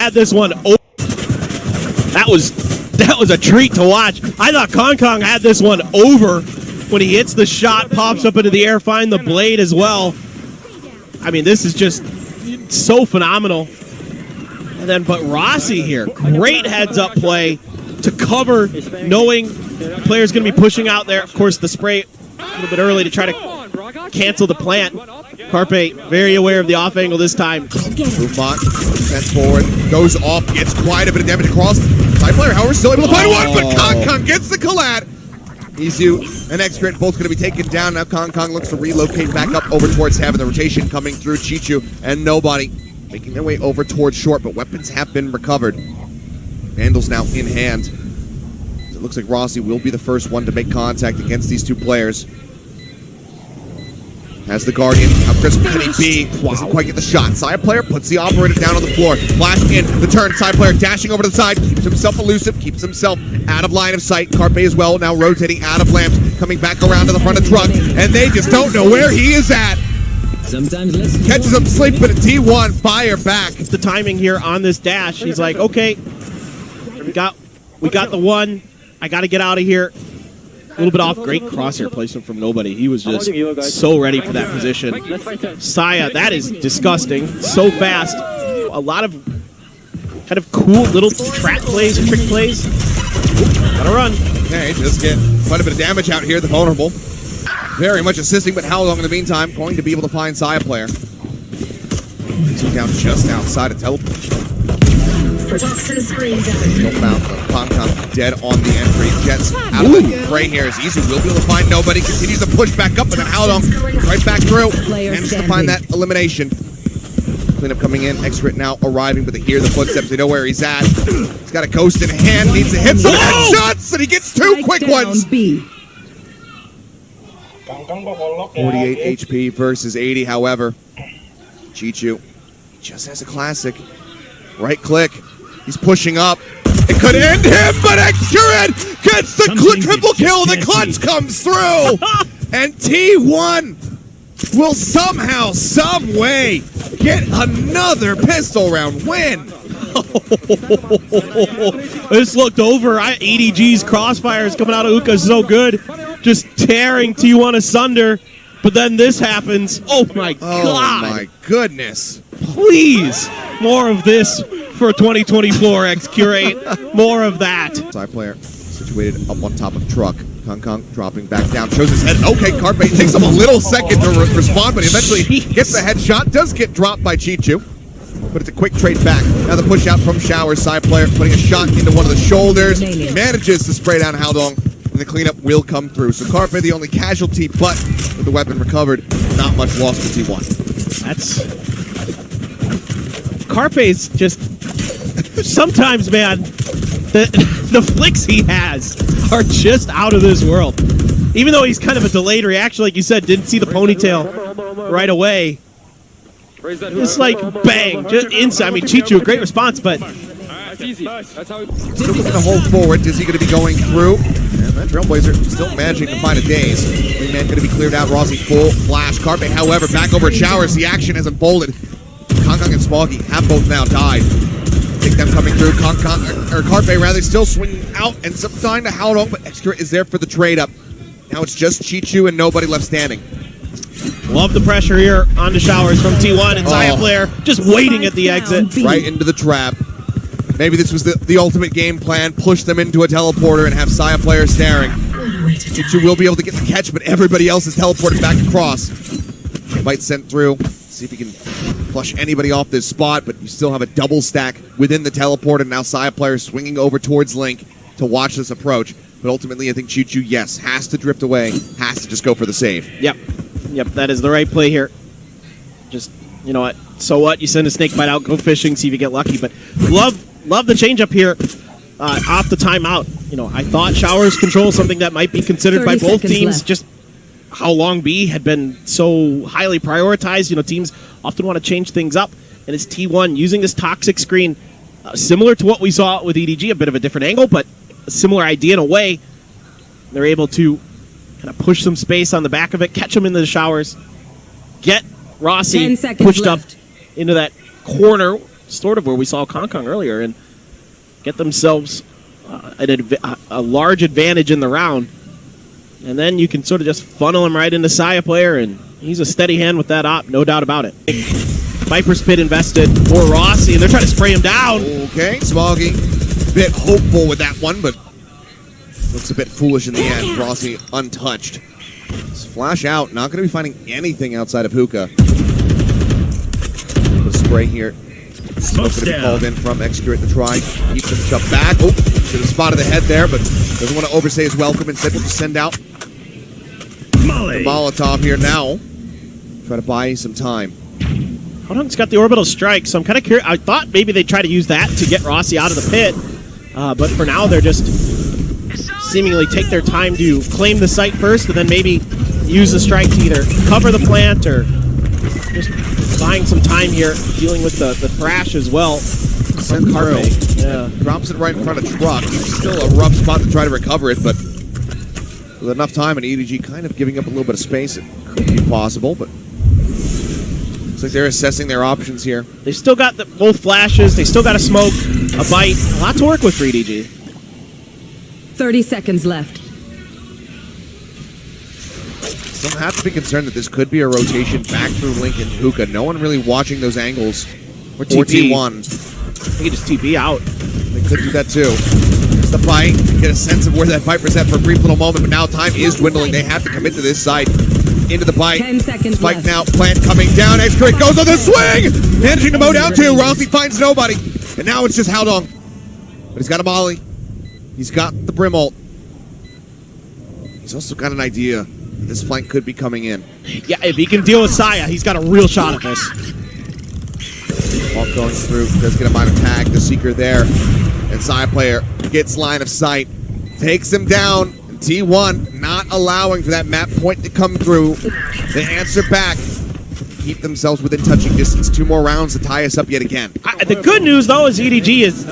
Had this one over. That was a treat to watch. I thought Kong had this one over when he hits the shot, pops up into the air, find the blade as well. I mean, this is just so phenomenal. And then, but Rossi here, great heads-up play to cover, knowing the player's going to be pushing out there. Of course, the spray a little bit early to try to cancel the plant. Carpe very aware of the off angle this time. Movement, sent forward, goes off, gets quite a bit of damage across. Side player, however, still able to find one, but Kong gets the collat. Izu and Extrit both going to be taken down. Now Kong looks to relocate back up over towards Heaven. The rotation coming through Chichu and nobody making their way over towards short, but weapons have been recovered. Vandals now in hand. It looks like Rossi will be the first one to make contact against these two players. Has the Guardian. How crisp can he be? Doesn't quite get the shot. Side player puts the operator down on the floor. Flash in the turn. Side player dashing over to the side. Keeps himself elusive. Keeps himself out of line of sight. Carpe as well. Now rotating out of lamps. Coming back around to the front of truck. And they just don't know where he is at. Catches him sleep, but a T1 fire back. The timing here on this dash. He's like, okay, we got the one. I got to get out of here. A little bit off. Great crosshair placement from nobody. He was just so ready for that position. Saya, that is disgusting. So fast. A lot of kind of cool little trap plays and trick plays. Gotta run. Okay, just get quite a bit of damage out here. The vulnerable. Very much assisting, but how long in the meantime? Going to be able to find Saya player. He's down just outside of teleport. Toxin screen down. Kong dead on the entry. Jets out of the fray here as Izu will be able to find nobody. Continues to push back up, but then Haldong right back through. Manages to find that elimination. Cleanup coming in. Exrit now arriving, but they hear the footsteps. They know where he's at. He's got a ghost in hand. Needs to hit some headshots, and he gets two quick ones. 48 HP versus 80, however. Chichu just has a classic. Right click. He's pushing up. It could end him, but Exrit gets the triple kill. The clutch comes through. And T1 will somehow, some way get another pistol round win. This looked over. EDG's crossfires coming out of Uka so good. Just tearing T1 asunder. But then this happens. Oh my God. Oh my goodness. Please. More of this for 2024, X-Curate. More of that. Side player situated up on top of truck. Kong dropping back down, shows his head. Okay, Carpe takes him a little second to respond, but eventually gets the headshot. Does get dropped by Chichu, but it's a quick trade back. Now the push out from Showers, side player putting a shot into one of the shoulders. Manages to spray down Haldong, and the cleanup will come through. So Carpe the only casualty, but with the weapon recovered, not much loss for T1. That's... Carpe's just... Sometimes, man, the flicks he has are just out of this world. Even though he's kind of a delayed reaction, like you said, didn't see the ponytail right away. It's like, bang, just inside. I mean, Chichu, a great response, but... Still going to hold forward. Is he going to be going through? And that Trailblazer still managing to find a daze. Wingman going to be cleared out. Rossi full flash. Carpe, however, back over at Showers. The action has unfolded. Kong and Smoggy have both now died. Take them coming through. Carpe rather still swinging out and some time to Haldong, but Extra is there for the trade up. Now it's just Chichu and nobody left standing. Love the pressure here onto Showers from T1 and Zaya Player just waiting at the exit. Right into the trap. Maybe this was the ultimate game plan. Push them into a teleporter and have Saya Player staring. Chichu will be able to get the catch, but everybody else is teleported back across. Might send through. See if he can flush anybody off this spot, but you still have a double stack within the teleport, and now Saya Player swinging over towards Link to watch this approach. But ultimately, I think Chichu, yes, has to drift away, has to just go for the save. Yep, that is the right play here. Just, you know what, so what? You send a snake bite out, go fishing, see if you get lucky. But love the change up here off the timeout. You know, I thought Showers control something that might be considered by both teams. Left. Just how long B had been so highly prioritized. You know, teams often want to change things up, and it's T1 using this toxic screen, similar to what we saw with EDG, a bit of a different angle, but a similar idea in a way. They're able to kind of push some space on the back of it, catch them into the Showers, get Rossi pushed up into that corner, sort of where we saw Kong earlier, and get themselves a large advantage in the round. And then you can sort of just funnel him right into Saya Player, and he's a steady hand with that op, no doubt about it. Viper's Pit invested for Rossi, and they're trying to spray him down. Okay, Smoggy, a bit hopeful with that one, but looks a bit foolish in the end. Rossi untouched. Flash out, not going to be finding anything outside of Hookah. The spray here. Smoke's going to be called in from Execute to try. Keeps him shoved back. Oh, should have spotted the head there, but doesn't want to overstay his welcome. Instead, we'll just send out the Molotov here now. Try to buy some time. Haldong's got the orbital strike, so I'm kind of curious. I thought maybe they'd try to use that to get Rossi out of the pit, but for now they're just seemingly take their time to claim the site first, and then maybe use the strike to either cover the plant or just buying some time here, dealing with the thrash as well. Send through. Yeah. Drops it right in front of truck. Still a rough spot to try to recover it, but with enough time and EDG kind of giving up a little bit of space, it could be possible, but looks like they're assessing their options here. They still got both flashes, they still got a smoke, a bite, a lot to work with for EDG. 30 seconds left. Still have to be concerned that this could be a rotation back through Link and Hookah. No one really watching those angles. Or T1. They could just TP out. They could do that too. There's the bite. Get a sense of where that Viper's at for a brief little moment, but now time is dwindling. They have to commit to this side. Into the bite. 10 seconds Spike left. now. Plant coming down. X-Crit goes on the swing! Managing to mow down two. Rossi finds nobody. And now it's just Haldong. But he's got a molly. He's got the Brim ult. He's also got an idea that this flank could be coming in. Yeah, if he can deal with Saya, he's got a real shot at this. Ball going through. Does get a minor tag. The Seeker there. And Saya Player gets line of sight. Takes him down. And T1 not allowing for that map point to come through. They answer back. Keep themselves within touching distance. 2 more rounds to tie us up yet again. The good news, though, is EDG is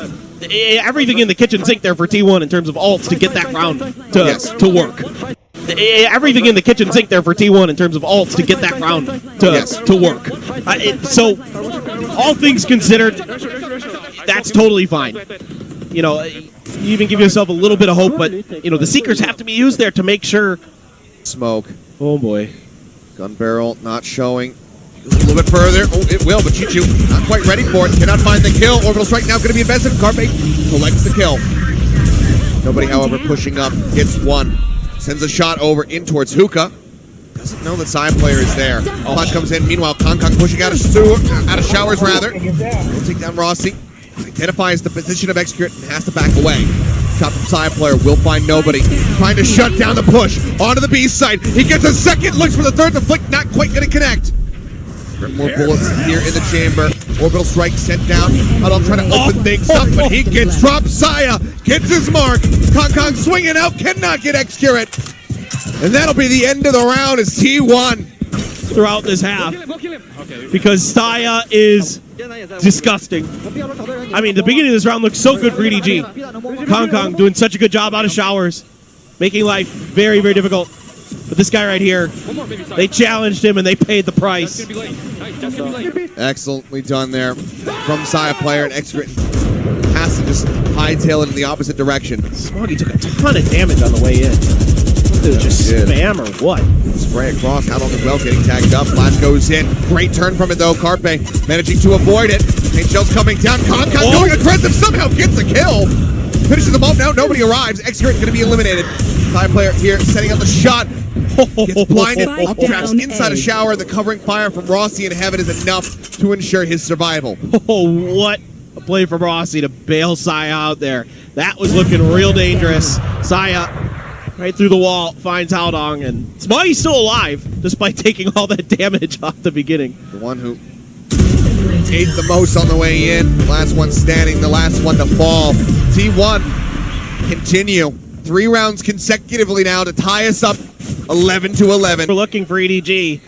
everything in the kitchen sink there for T1 in terms of ults to get that round to work. everything in the kitchen sink there for T1 in terms of ults to get that round to work. So, all things considered, that's totally fine. You know, you even give yourself a little bit of hope, but, you know, the Seekers have to be used there to make sure. Smoke. Oh, boy. Gun barrel not showing. A little bit further. Oh, it will, but Chichu not quite ready for it. Cannot find the kill. Orbital strike now going to be invested. Carpe collects the kill. Nobody, however, pushing up. Gets one. Sends a shot over in towards Hookah. Doesn't know that side player is there. Clutch comes in. Meanwhile, Kong pushing out of showers rather. Will take down Rossi. Identifies the position of Excurate and has to back away. Top from side player will find nobody. Trying to shut down the push onto the B side. He gets a second, looks for the third. The flick not quite going to connect. More bullets here in the chamber. Orbital strike sent down. I'm trying to open things up, but he gets dropped. Saya gets his mark. Kong swinging out, cannot get Excurate. And that'll be the end of the round as T1 throughout this half. Because Saya is disgusting. I mean, the beginning of this round looks so good for EDG. Kong doing such a good job out of showers, making life very, very difficult. But this guy right here, they challenged him and they paid the price. Excellently done there from Saya player, and Excurate has to just hightail it in the opposite direction. Smoggy took a ton of damage on the way in. It was just spam or what? Spray across, how long as well, getting tagged up. Flash goes in. Great turn from it though. Carpe managing to avoid it. Paint shells coming down. Kong going aggressive, somehow gets a kill. Finishes them off now. Nobody arrives. Excurate going to be eliminated. Side player here setting up the shot. Gets blinded. Updrafts inside a shower. The covering fire from Rossi in heaven is enough to ensure his survival. Oh, what a play from Rossi to bail Saya out there. That was looking real dangerous. Saya right through the wall finds Haodong, and Smoggy's still alive despite taking all that damage off the beginning. The one who ate the most on the way in. Last one standing, the last one to fall. T1 continue. 3 rounds consecutively now to tie us up 11-11. We're looking for EDG.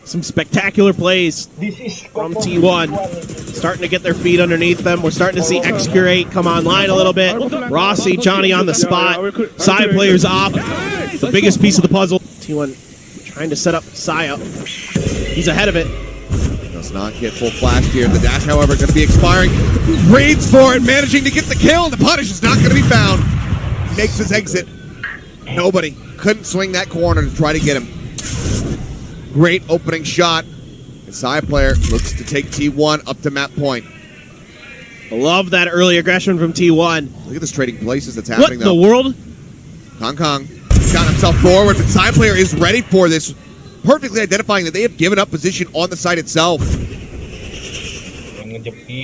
Some spectacular plays from T1. Starting to get their feet underneath them. We're starting to see Excurate come online a little bit. Rossi, Johnny on the spot. Side players off. The biggest piece of the puzzle. T1 trying to set up Saya. He's ahead of it. Does not get full flash here. The dash, however, going to be expiring. Reads for it, managing to get the kill. The punish is not going to be found. He makes his exit. Nobody couldn't swing that corner to try to get him. Great opening shot. The side player looks to take T1 up to map point. I love that early aggression from T1. Look at this trading places that's happening, though. What the world? Kong got himself forward, but side player is ready for this. Perfectly identifying that they have given up position on the site itself.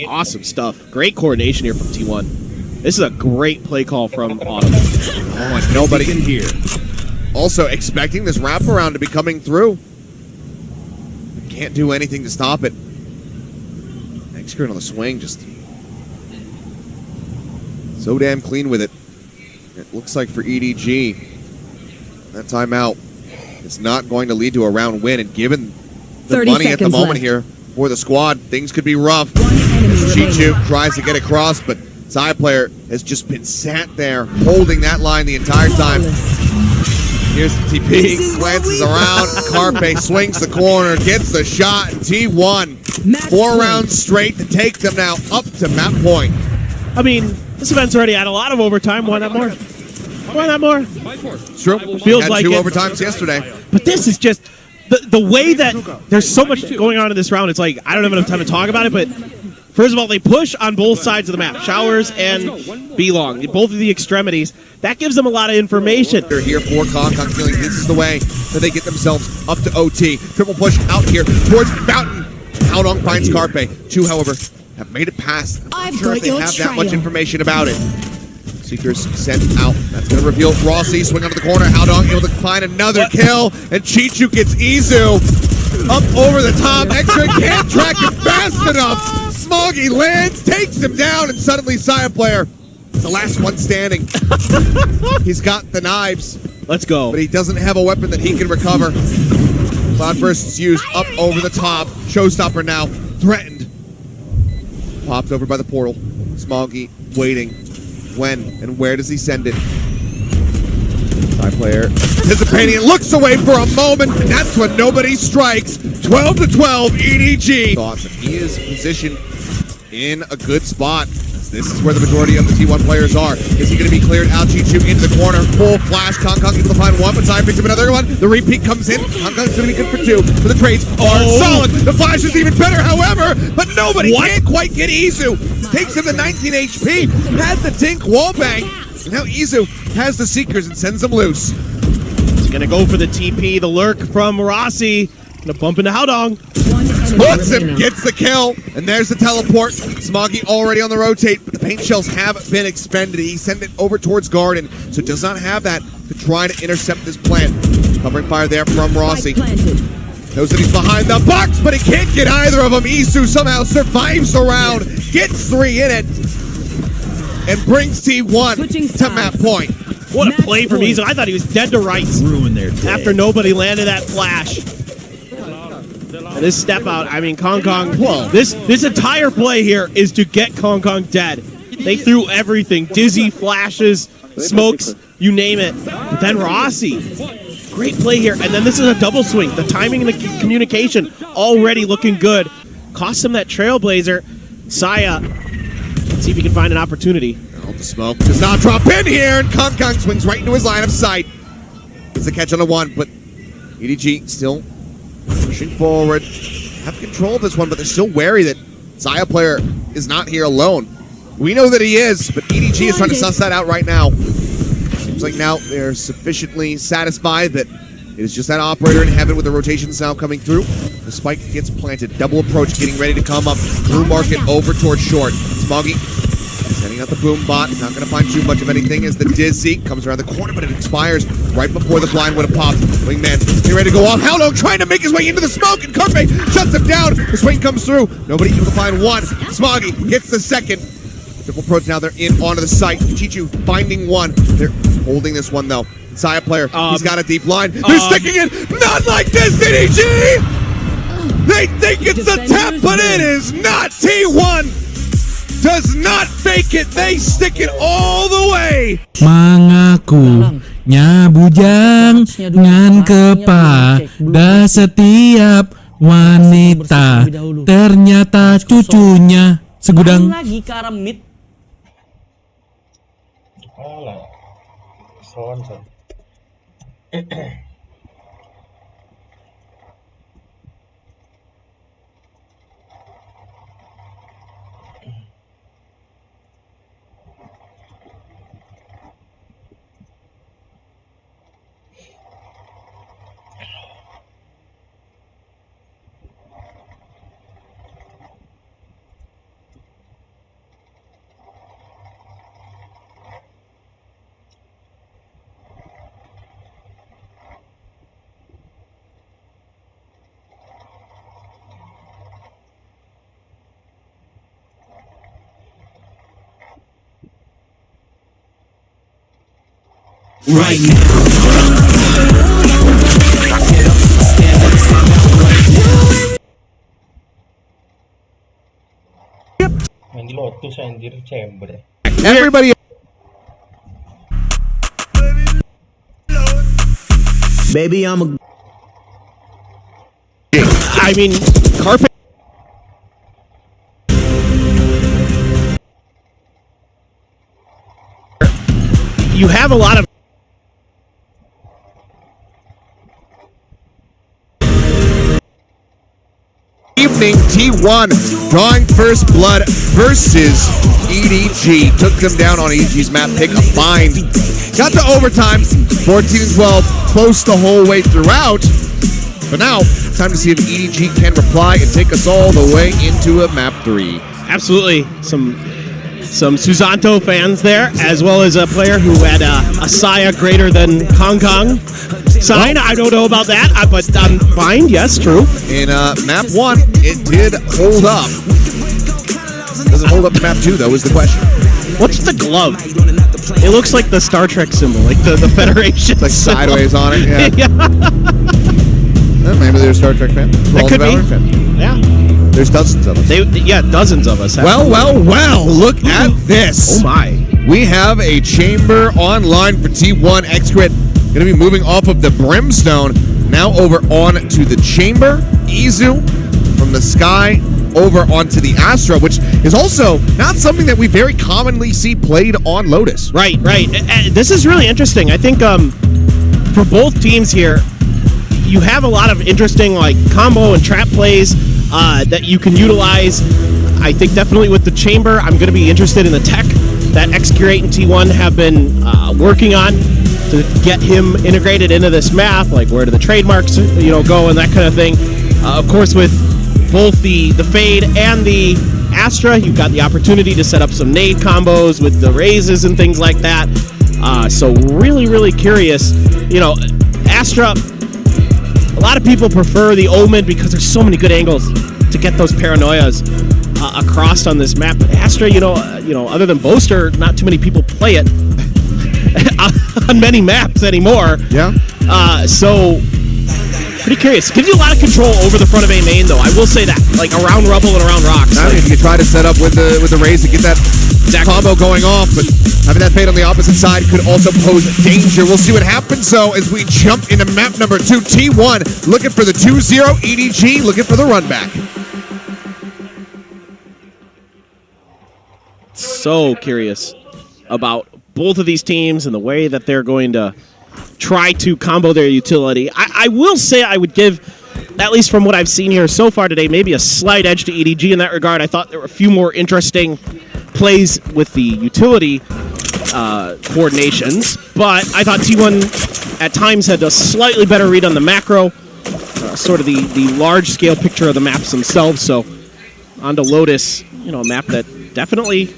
Awesome stuff. Great coordination here from T1. This is a great play call from Autumn. Oh, and nobody in here. Also expecting this wraparound to be coming through. Can't do anything to stop it. Excurate on the swing, just so damn clean with it. It looks like for EDG, that timeout is not going to lead to a round win, and given the money at the moment here for the squad, things could be rough. Chichu tries to get across, but side player has just been sat there holding that line the entire time. Here's the TP, glances around, Carpe swings the corner, gets the shot, and T1, 4 rounds straight to take them now up to map point. I mean, this event's already had a lot of overtime. Why not more? Why not more? It's true. Feels had like 2 it. overtimes yesterday. But this is just, the way that there's so much going on in this round, it's like, I don't have enough time to talk about it, but first of all, they push on both sides of the map, Showers and B-Long, both of the extremities. That gives them a lot of information. They're here for Kong feeling this is the way that they get themselves up to OT. Triple push out here towards Fountain. Haodong finds Carpe. 2, however, have made it past. I'm not sure if they have that much information about it. Seekers sent out. That's going to reveal Rossi. Swing onto the corner. Haodong able to find another kill. And Chichu gets Izu up over the top. Extra can't track it fast enough. Smoggy lands, takes him down, and suddenly Saya player, the last one standing. He's got the knives. Let's go. But he doesn't have a weapon that he can recover. Cloudburst is used up over the top. Showstopper now threatened. Popped over by the portal. Smoggy waiting. When and where does he send it? Side player anticipating and looks away for a moment, and that's when nobody strikes. 12-12, EDG. Awesome. He is positioned in a good spot. This is where the majority of the T1 players are. Is he going to be cleared out? Chichu into the corner. Full flash. Kong gets to find one, but Zion picks up another one. The repeat comes in. Kong's going to be good for two. But the trades are solid. The flash is even better, however, but nobody can't quite get Izu. Takes him to 19 HP. Had the Tink wallbang. And now Izu has the Seekers and sends them loose. He's going to go for the TP. The lurk from Rossi. Going to bump into Haodong. Splits him, gets the kill, and there's the teleport. Smoggy already on the rotate, but the paint shells have been expended. He sent it over towards Garden, so does not have that to try to intercept this plant. Covering fire there from Rossi. Knows that he's behind the box, but he can't get either of them. Isu somehow survives the round, gets 3 in it, and brings T1 to map point. What a play from Isu. I thought he was dead to rights. After nobody landed that flash. And this step out, I mean, Kong, this entire play here is to get Kong dead. They threw everything, dizzy, flashes, smokes, you name it. But then Rossi, great play here. And then this is a double swing. The timing and the communication already looking good. Cost him that Trailblazer. Saya, let's see if he can find an opportunity. Oh, the smoke does not drop in here, and Kong swings right into his line of sight. It's a catch on the one, but EDG still pushing forward, have control of this one, but they're still wary that Zaya player is not here alone. We know that he is, but EDG is trying to suss that out right now. Seems like now they're sufficiently satisfied that it is just that operator in heaven with the rotations now coming through. The spike gets planted, double approach getting ready to come up through market over towards short. Smoggy setting out the boom bot, not going to find too much of anything as the Dizzy comes around the corner, but it expires right before the blind would have popped. Wingman getting ready to go off. Haldo trying to make his way into the smoke, and Carpe shuts him down. The swing comes through. Nobody able to find one. Smoggy gets the second. Triple approach now. They're in onto the site. Chichu finding one. They're holding this one though. Saya player, he's got a deep line. They're sticking it. Not like this, EDG! They think it's a tap, but it is not. T1 does not fake it. They stick it all the way. Mengaku nya bujang ngan kepada setiap wanita, ternyata cucunya segudang lagi karamit. Alah, son. right now. Main di Lotus anjir, chamber. Everybody. Baby, I'm a. I mean, Carpet. You have a lot of. Evening T1 drawing first blood versus EDG. Took them down on EDG's map pick, a bind. Got to overtime, 14-12, close the whole way throughout. But now, it's time to see if EDG can reply and take us all the way into a map 3. Absolutely. Some Susanto fans there, as well as a player who had a Saya greater than Kong Kong sign. I don't know about that, but fine. Yes, true. In map 1, it did hold up. Does it hold up to map 2, though, is the question. What's the glove? It looks like the Star Trek symbol, like the Federation. It's like symbol. sideways on it, yeah. Maybe they're a Star Trek fan. That could be. Fan. Yeah. There's dozens of us. Dozens of us. Well, look at this. Oh my. We have a chamber online for T1 Xcrit. Going to be moving off of the Brimstone, now over on to the Chamber. Izu from the Sky over onto the Astra, which is also not something that we very commonly see played on Lotus. Right. This is really interesting. I think for both teams here, you have a lot of interesting like combo and trap plays that you can utilize. I think definitely with the Chamber, I'm going to be interested in the tech that XQ8 and T1 have been working on to get him integrated into this map, like where do the trademarks go and that kind of thing. Of course, with both the Fade and the Astra, you've got the opportunity to set up some nade combos with the raises and things like that. So really curious. Astra, a lot of people prefer the Omen because there's so many good angles to get those paranoias across on this map. But Astra, other than Boaster, not too many people play it on many maps anymore. Yeah. So pretty curious. Gives you a lot of control over the front of A main, though. I will say that, like around rubble and around rocks. I mean, if you try to set up with the raise to get that combo going off, but having that Fade on the opposite side could also pose danger. We'll see what happens, though, as we jump into map number 2. T1 looking for the 2-0. EDG looking for the run back. So curious about both of these teams and the way that they're going to try to combo their utility. I will say I would give, at least from what I've seen here so far today, maybe a slight edge to EDG in that regard. I thought there were a few more interesting plays with the utility coordinations, but I thought T1 at times had a slightly better read on the macro, sort of the large-scale picture of the maps themselves. So onto Lotus, a map that definitely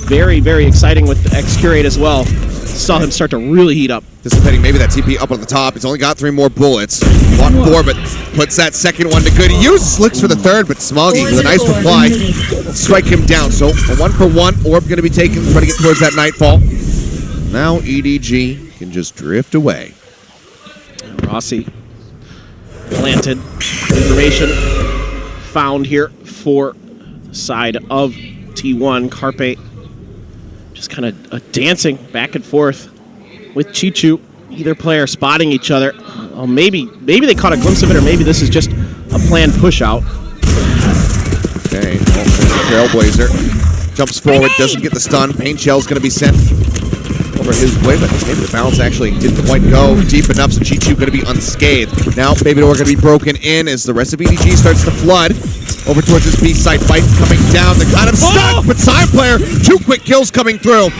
very exciting with the XQ8 as well. Saw him start to really heat up. Anticipating maybe that TP up on the top. He's only got 3 more bullets. Walk 4, but puts that second one to good use. Looks for the third, but Smoggy with a nice reply. Strike him down. So a 1-for-1. Orb going to be taken, trying to get towards that Nightfall. Now EDG can just drift away. Rossi planted. Information found here for the side of T1. Carpe just kind of dancing back and forth with Chichu. Either player spotting each other. Oh, maybe they caught a glimpse of it, or maybe this is just a planned push out. Okay, Trailblazer jumps forward, doesn't get the stun. Pain Shell's going to be sent over his way, but maybe the bounce actually didn't quite go deep enough, so Chichu going to be unscathed. Now, Baby Door going to be broken in as the rest of EDG starts to flood over towards this B side fight coming down. They're kind of stuck, but side player, 2 quick kills coming through.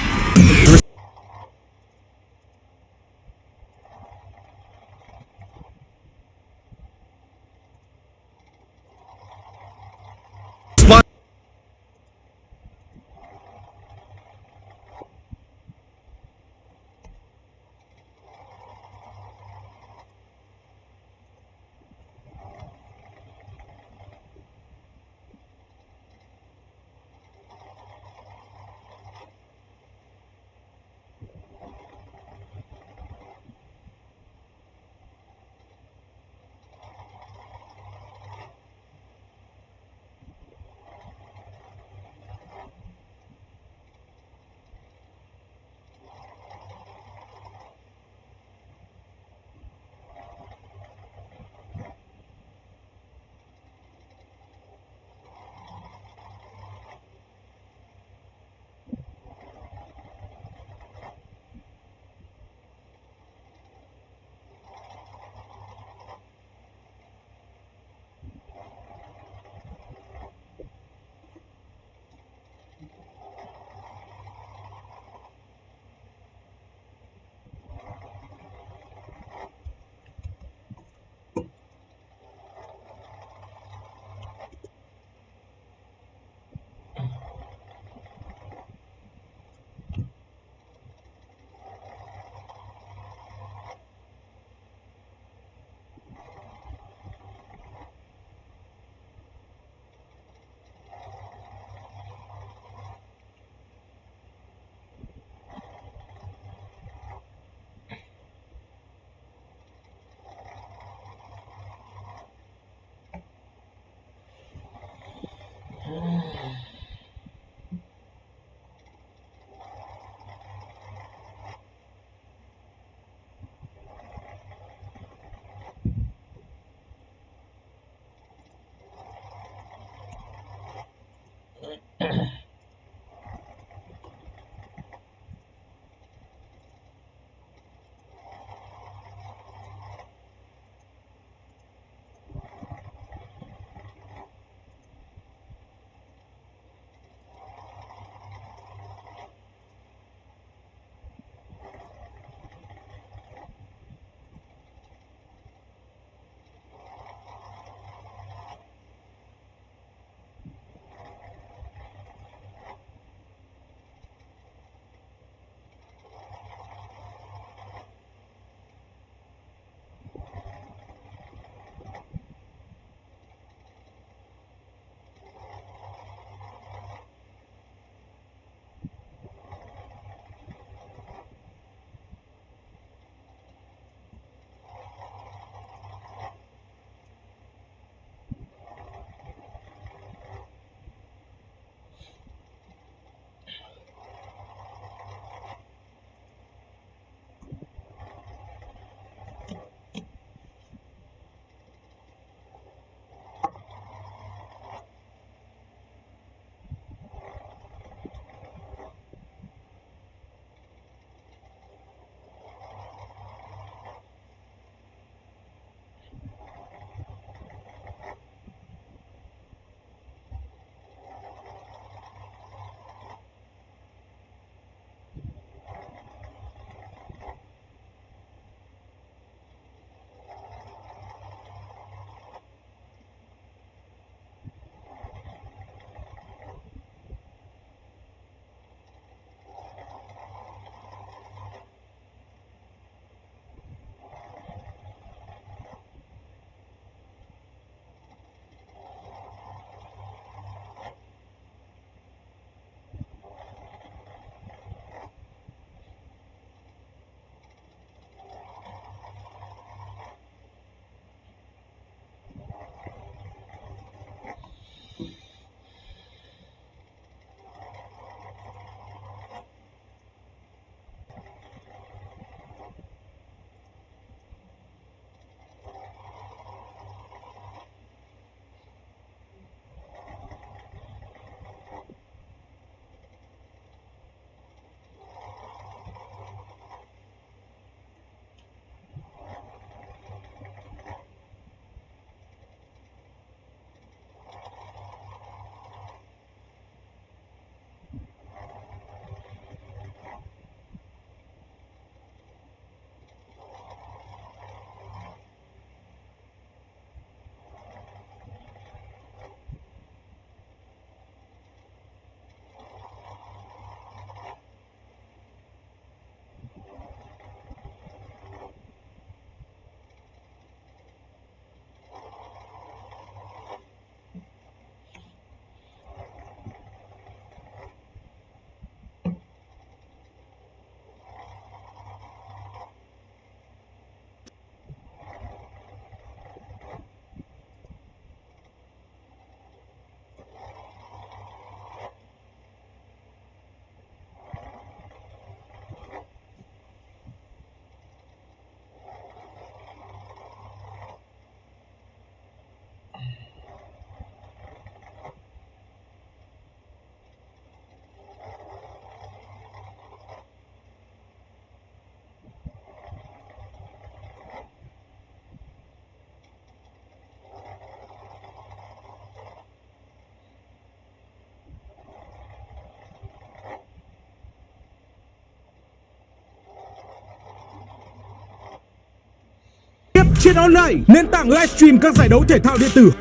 trên online, nền tảng livestream các giải đấu thể thao điện tử.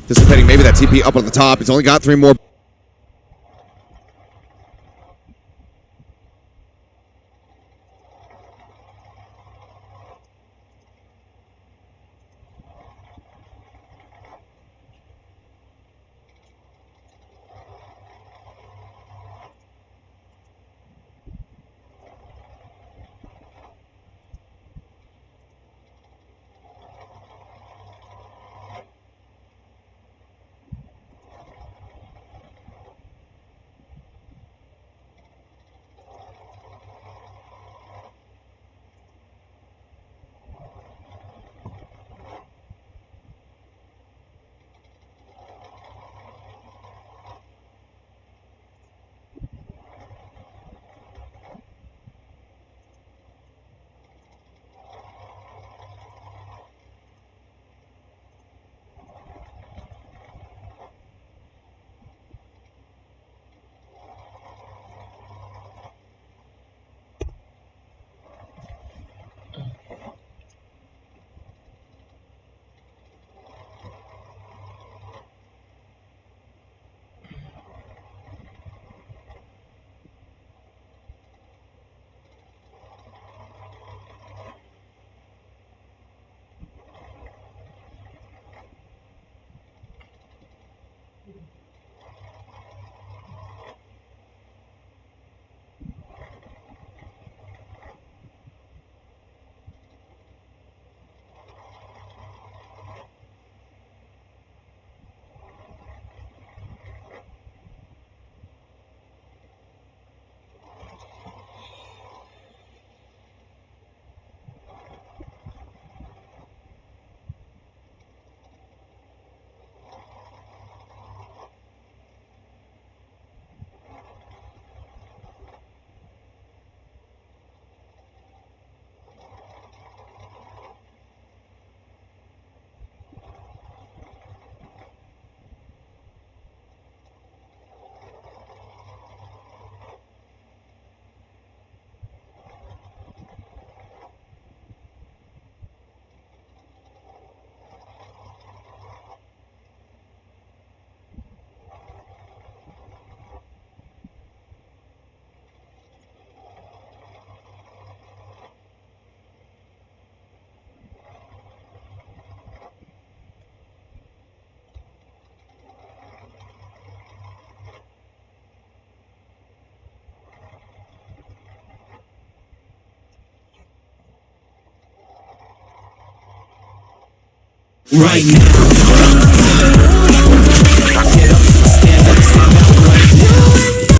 Anticipating maybe that TP up on the top. He's only got 3 more. right now. Get up, stand out right now.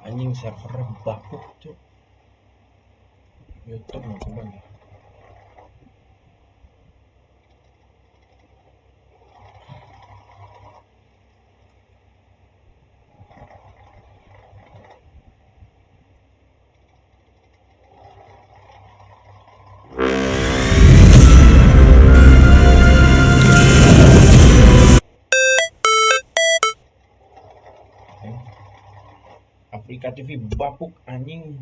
Anjing server bapuk cuk. YouTube mau coba nih. Afrika TV bapuk anjing.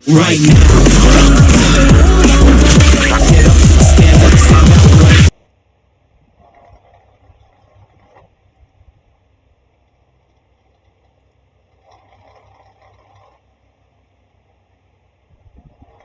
Right now. Get up,